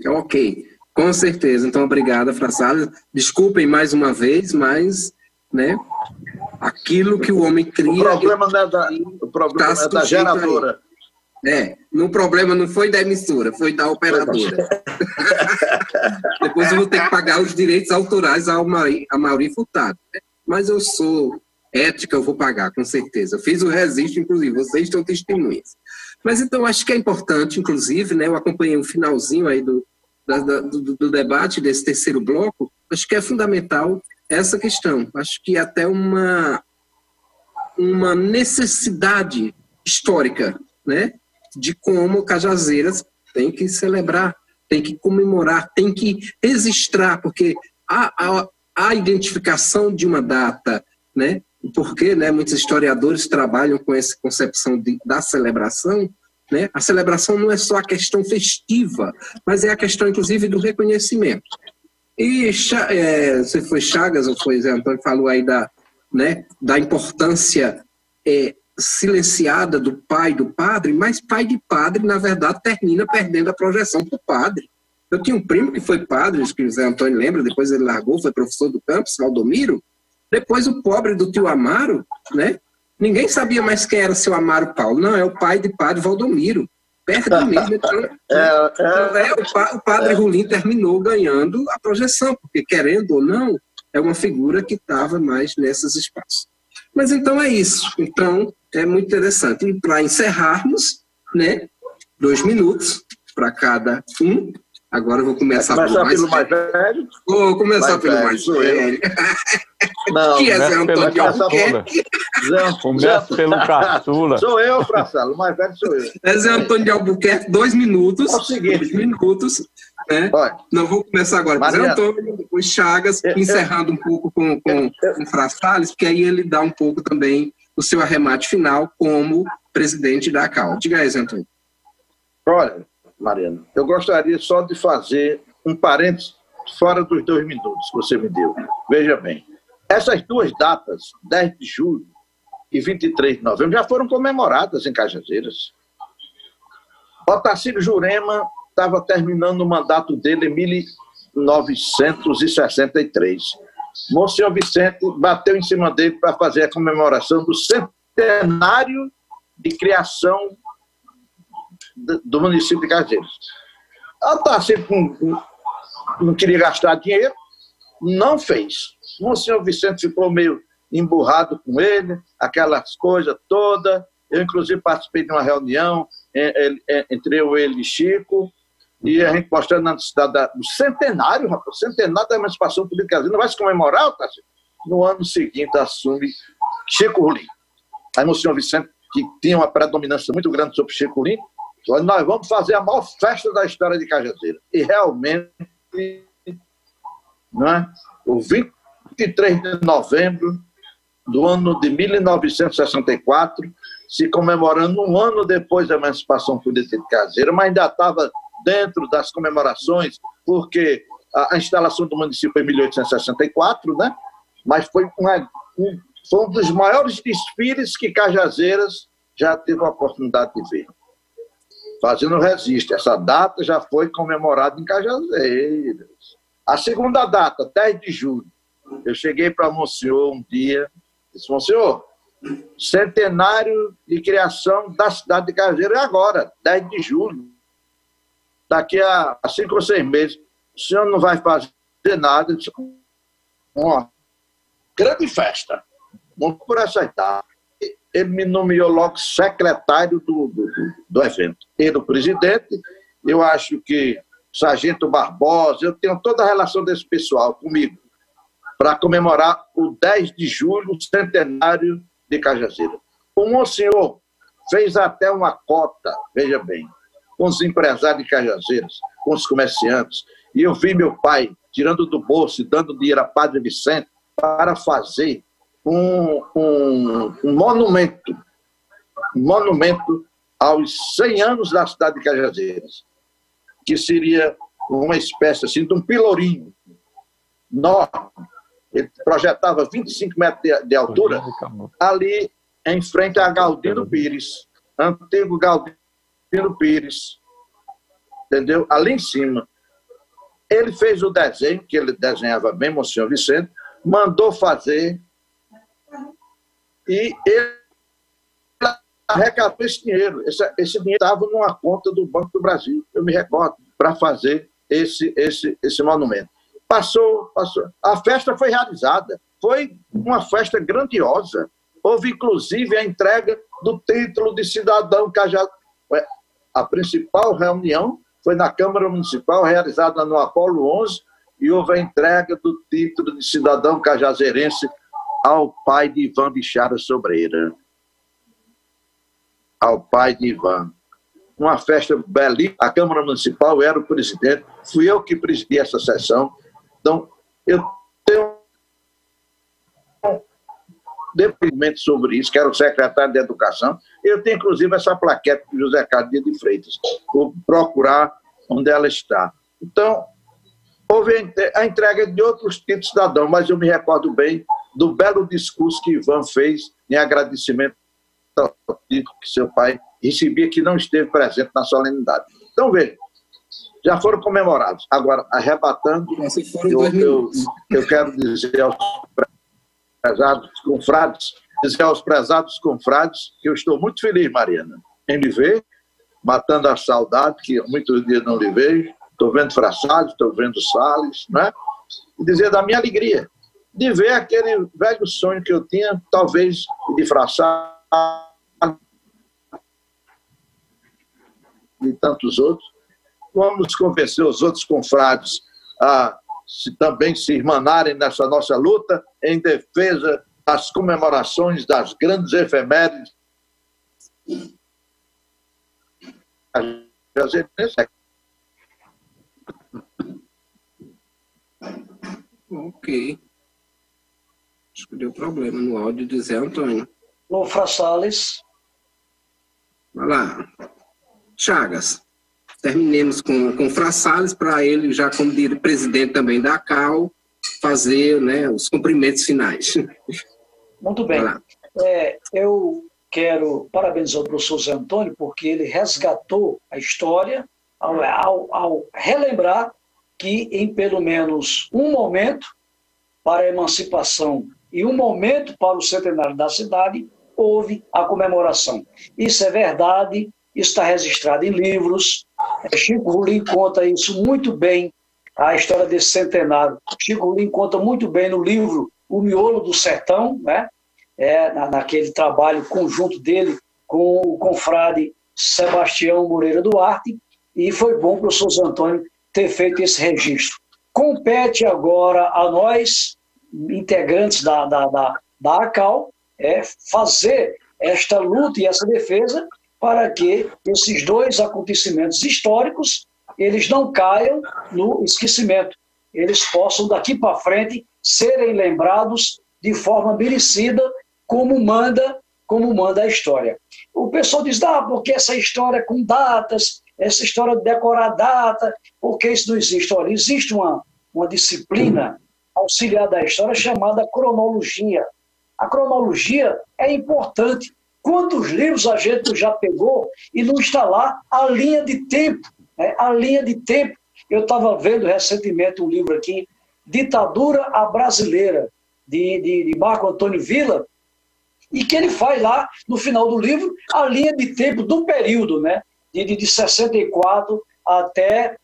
Ok, com certeza. Então, obrigado, Frassala. Desculpem mais uma vez, mas, né, aquilo que o homem cria... O problema não é da geradora. O problema não foi da emissora, foi da operadora. Depois eu vou ter que pagar os direitos autorais a Mauri Furtado. Né? Mas eu sou ética, eu vou pagar, com certeza. Eu fiz o registro, inclusive, vocês estão testemunhas. Mas então, acho que é importante, inclusive, né, eu acompanhei o finalzinho aí do debate desse terceiro bloco, acho que é fundamental essa questão. Acho que até uma necessidade histórica, né, de como Cajazeiras tem que celebrar, tem que comemorar, tem que registrar, porque a identificação de uma data, né, porque, né, muitos historiadores trabalham com essa concepção da celebração, né? A celebração não é só a questão festiva, mas é a questão, inclusive, do reconhecimento. E se foi Chagas ou foi Zé Antônio que falou aí da importância silenciada do pai e do padre, mas pai de padre, na verdade, termina perdendo a projeção para o padre. Eu tinha um primo que foi padre, que o Zé Antônio lembra, depois ele largou, foi professor do campus, Valdomiro. Depois o pobre do tio Amaro, né? Ninguém sabia mais quem era seu Amaro Paulo. Não, é o pai de padre Valdomiro. Perto mesmo. O padre Rolim terminou ganhando a projeção, porque, querendo ou não, é uma figura que estava mais nesses espaços. Mas então é isso. Então, é muito interessante. E para encerrarmos, né, 2 minutos para cada um. Agora eu vou começar pelo mais velho. Vou começar pelo mais velho. Não, que é Zé Antônio de Albuquerque. Começa pelo caçula. Sou eu, Frassala. O mais velho sou eu. É Zé Antônio de Albuquerque, 2 minutos. É o seguinte. 2 minutos. Né? Não vou começar agora com Zé Antônio, depois Chagas, encerrando um pouco com Frassales, porque aí ele dá um pouco também o seu arremate final como presidente da ACAL. Diga aí, Zé Antônio. Olha, Mariana, eu gostaria só de fazer um parênteses fora dos 2 minutos que você me deu. Veja bem, essas 2 datas, 10 de julho e 23 de novembro, já foram comemoradas em Cajazeiras. Otacílio Jurema estava terminando o mandato dele em 1963. Monsenhor Vicente bateu em cima dele para fazer a comemoração do centenário de criação do município de Cajazeiras. Otacílio não queria gastar dinheiro, não fez. Monsenhor Vicente ficou meio emburrado com ele, aquelas coisas todas. Eu, inclusive, participei de uma reunião entre ele e Chico, e a gente mostrando na cidade do centenário, rapaz, centenário da emancipação política. Não vai se comemorar, Otacílio? No ano seguinte assume Chico Rolim. Aí Monsenhor Vicente, que tinha uma predominância muito grande sobre Chico Rolim, nós vamos fazer a maior festa da história de Cajazeiras. E realmente, não é? O 23 de novembro do ano de 1964, se comemorando um ano depois da emancipação política de Cajazeiras, mas ainda estava dentro das comemorações, porque a instalação do município foi em 1864, né? Mas foi um dos maiores desfiles que Cajazeiras já teve a oportunidade de ver. Fazendo registro, essa data já foi comemorada em Cajazeiras. A segunda data, 10 de julho, Eu cheguei para Monsenhor um dia, disse: Monsenhor, centenário de criação da cidade de Cajazeiras é agora, 10 de julho. Daqui a 5 ou 6 meses. O senhor não vai fazer nada. Eu disse: uma grande festa. Vamos por essa etapa. Ele me nomeou logo secretário do evento. Ele, o presidente, eu acho que Sargento Barbosa, eu tenho toda a relação desse pessoal comigo, para comemorar o 10 de julho, o centenário de Cajazeiras. O Monsenhor fez até uma cota, veja bem, com os empresários de Cajazeiras, com os comerciantes, e eu vi meu pai tirando do bolso e dando dinheiro a Padre Vicente para fazer um monumento aos 100 anos da cidade de Cajazeiras, que seria uma espécie assim, de um pelourinho enorme. Ele projetava 25 metros de altura, ali em frente a Galdino Pires, antigo Galdino Pires, entendeu? Ali em cima. Ele fez o desenho, que ele desenhava bem, Monsenhor Vicente, mandou fazer, e ele arrecadou esse dinheiro. Esse dinheiro estava numa conta do Banco do Brasil, eu me recordo, para fazer esse monumento. Passou. A festa foi realizada. Foi uma festa grandiosa. Houve, inclusive, a entrega do título de cidadão Cajazeirense. A principal reunião foi na Câmara Municipal, realizada no Apolo 11, e houve a entrega do título de cidadão cajazeirense ao pai de Ivan Bichara Sobreira. Ao pai de Ivan. Uma festa belíssima. A Câmara Municipal, era o presidente, fui eu que presidi essa sessão. Então, eu tenho depoimento sobre isso, que era o secretário de Educação. Eu tenho, inclusive, essa plaquete do José Carlos de Freitas. Vou procurar onde ela está. Então, houve a entrega de outros títulos cidadãos, mas eu me recordo bem do belo discurso que Ivan fez em agradecimento ao título que seu pai recebia, que não esteve presente na solenidade. Então, veja, já foram comemorados. Agora, arrebatando, eu quero dizer aos prezados confrades, que eu estou muito feliz, Mariana, em lhe ver, matando a saudade, que muitos dias não lhe vejo. Estou vendo Fra Salles, estou vendo Salles, né? E dizer da minha alegria de ver aquele velho sonho que eu tinha, talvez, de Fra Salles e tantos outros. Vamos convencer os outros confrades a também se irmanarem nessa nossa luta em defesa das comemorações das grandes efemérides. Ok. Acho que deu problema no áudio de Zé Antônio. Ô, Fra Salles. Vai lá. Chagas. Terminemos com Fra Salles, para ele, já como presidente também da CAL, fazer, né, os cumprimentos finais. Muito bem. Eu quero parabenizar o professor Zé Antônio, porque ele resgatou a história ao relembrar que, em pelo menos um momento para a emancipação e um momento para o centenário da cidade, houve a comemoração. Isso é verdade, isso está registrado em livros. Chico Rolim conta isso muito bem, a história desse centenário. Chico Rolim conta muito bem no livro O Miolo do Sertão, né? Naquele trabalho conjunto dele com o confrade Sebastião Moreira Duarte, e foi bom o professor Zé Antônio ter feito esse registro. Compete agora a nós, integrantes da ACAL, fazer esta luta e essa defesa para que esses dois acontecimentos históricos eles não caiam no esquecimento. Eles possam, daqui para frente, serem lembrados de forma merecida, como manda a história. O pessoal diz, porque essa história com datas, essa história de decorar data, porque isso não existe. Olha, existe uma disciplina auxiliar da história chamada cronologia. A cronologia é importante. Quantos livros a gente já pegou e não está lá a linha de tempo? A linha de tempo. Eu estava vendo recentemente um livro aqui, Ditadura à Brasileira, de Marco Antônio Villa, e que ele faz lá, no final do livro, a linha de tempo do período, né? De 64 até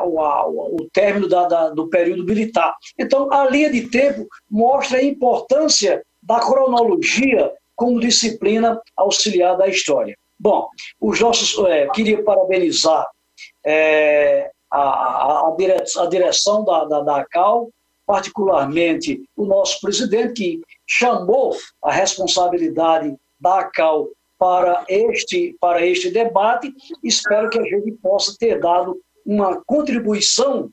o término do período militar. Então, a linha de tempo mostra a importância da cronologia como disciplina auxiliar da história. Bom, queria parabenizar a direção da ACAL, particularmente o nosso presidente, que chamou a responsabilidade da ACAL para este debate. Espero que a gente possa ter dado uma contribuição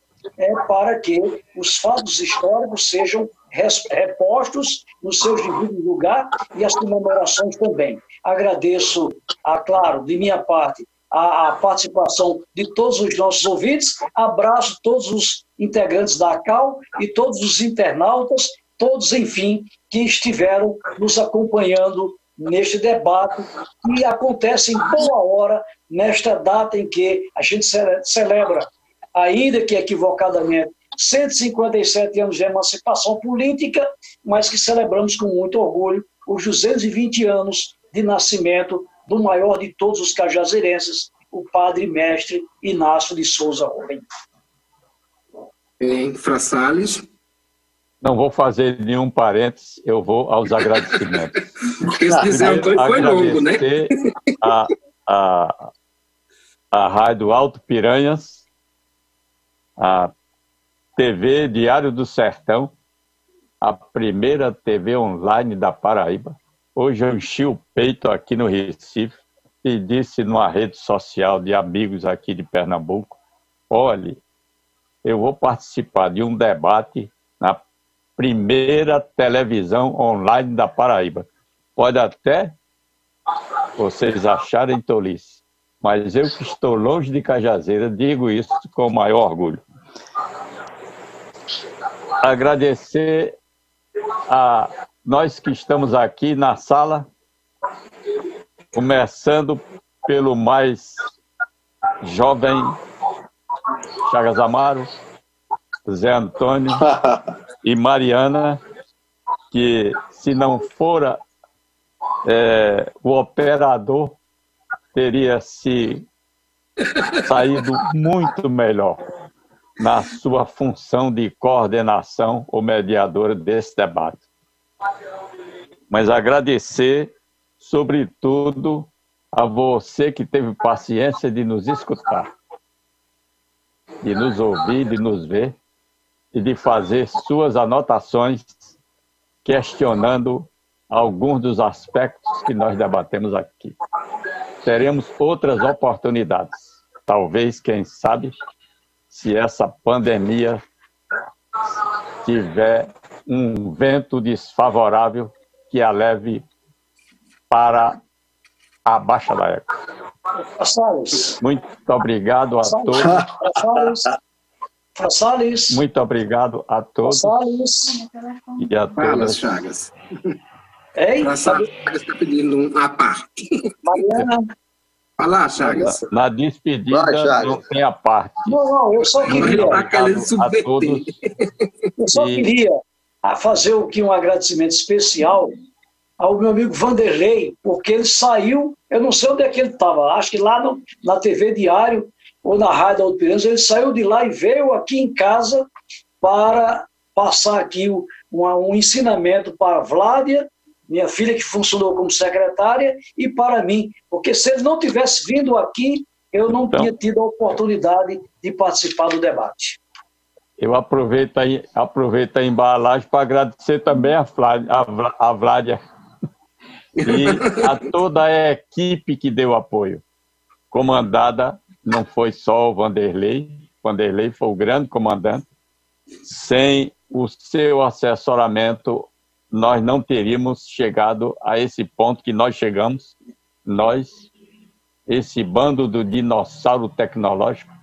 para que os fatos históricos sejam repostos nos seus devidos lugares e as comemorações também. Agradeço, claro, de minha parte, a participação de todos os nossos ouvintes, abraço todos os integrantes da ACAL e todos os internautas, todos, enfim, que estiveram nos acompanhando neste debate, que acontece em boa hora, nesta data em que a gente celebra, ainda que equivocadamente, 157 anos de emancipação política, mas que celebramos com muito orgulho os 220 anos de nascimento do maior de todos os cajazeirenses, o padre mestre Inácio de Souza Rubem. Fra Salles. Não vou fazer nenhum parênteses, eu vou aos agradecimentos. Esse dizer Antônio foi longo, né? A Rádio Alto Piranhas, a TV Diário do Sertão, a primeira TV online da Paraíba. Hoje eu enchi o peito aqui no Recife e disse numa rede social de amigos aqui de Pernambuco, olhe, eu vou participar de um debate na primeira televisão online da Paraíba. Pode até vocês acharem tolice, mas eu que estou longe de Cajazeira digo isso com o maior orgulho. Agradecer a nós que estamos aqui na sala, começando pelo mais jovem Chagas Amaro, Zé Antônio e Mariana, que se não fora o operador, teria se saído muito melhor na sua função de coordenação ou mediadora desse debate. Mas agradecer, sobretudo, a você que teve paciência de nos escutar, de nos ouvir, de nos ver e de fazer suas anotações questionando alguns dos aspectos que nós debatemos aqui. Teremos outras oportunidades. Talvez, quem sabe, se essa pandemia tiver um vento desfavorável que a leve para a Baixa da Égua. Muito obrigado a todos. Muito obrigado a todos. E a todas. Chagas. Chagas está pedindo uma parte. Mariana. Fala, Chagas. Na despedida não tem a parte. Não, eu só queria. Eu só queria fazer aqui um agradecimento especial ao meu amigo Vanderlei, porque ele saiu, eu não sei onde é que ele estava, acho que lá na TV Diário ou na Rádio Alto Piranhas, ele saiu de lá e veio aqui em casa para passar aqui um ensinamento para a Vládia, minha filha que funcionou como secretária, e para mim, porque se ele não tivesse vindo aqui, eu não tinha tido a oportunidade de participar do debate. Eu aproveito a embalagem para agradecer também a Vládia e a toda a equipe que deu apoio. Comandada, não foi só o Vanderlei foi o grande comandante. Sem o seu assessoramento, nós não teríamos chegado a esse ponto que nós chegamos. Nós, esse bando do dinossauro tecnológico,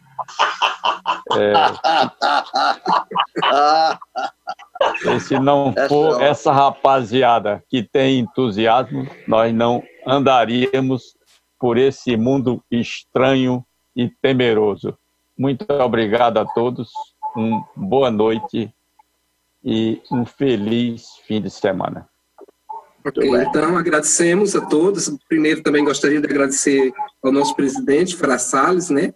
se não for essa rapaziada que tem entusiasmo, nós não andaríamos por esse mundo estranho e temeroso. Muito obrigado a todos, boa noite e um feliz fim de semana. Ok, então agradecemos a todos. Primeiro também gostaria de agradecer ao nosso presidente, Fra Salles, né,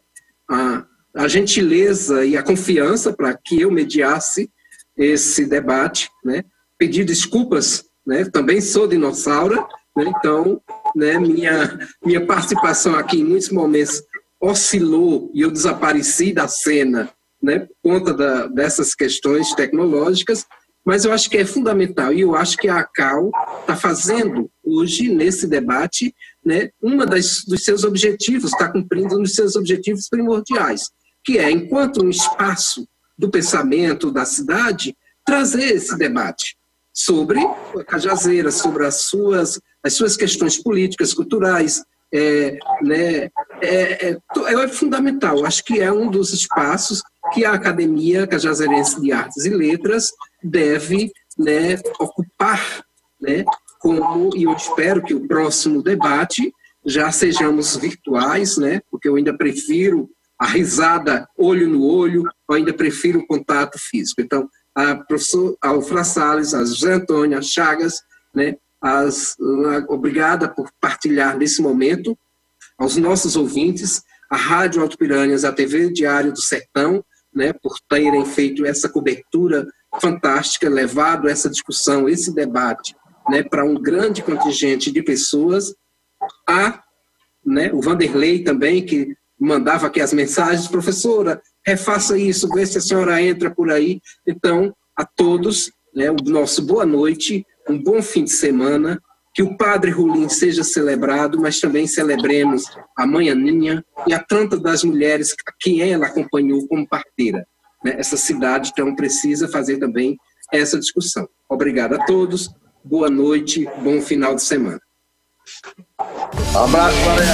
a gentileza e a confiança para que eu mediasse esse debate, né, pedir desculpas, né, também sou dinossauro, né, então, né, minha participação aqui em muitos momentos oscilou e eu desapareci da cena, né, por conta dessas questões tecnológicas, mas eu acho que é fundamental, e eu acho que a ACAL está fazendo hoje, nesse debate, né, dos seus objetivos, está cumprindo um dos seus objetivos primordiais, que é, enquanto um espaço do pensamento da cidade, trazer esse debate sobre a Cajazeiras, sobre as suas questões políticas, culturais, é fundamental. Acho que é um dos espaços que a Academia Cajazeirense de Artes e Letras deve, né, ocupar, né, e eu espero que o próximo debate já sejamos virtuais, né, porque eu ainda prefiro a risada olho no olho, eu ainda prefiro o contato físico. Então, ao Fra Salles, a José Antônio, a Chagas, né, obrigada por partilhar nesse momento, aos nossos ouvintes, a Rádio Alto Piranhas, a TV Diário do Sertão, né, por terem feito essa cobertura fantástica, levado essa discussão, esse debate, né, para um grande contingente de pessoas. Né, o Vanderlei também, que mandava aqui as mensagens, professora, refaça isso, vê se a senhora entra por aí. Então, a todos, né, o nosso boa noite, um bom fim de semana, que o Padre Rolim seja celebrado, mas também celebremos a Mãe Aninha e a tantas das mulheres a quem ela acompanhou como parteira. Né? Essa cidade, então, precisa fazer também essa discussão. Obrigado a todos, boa noite, bom final de semana. Um abraço, galera.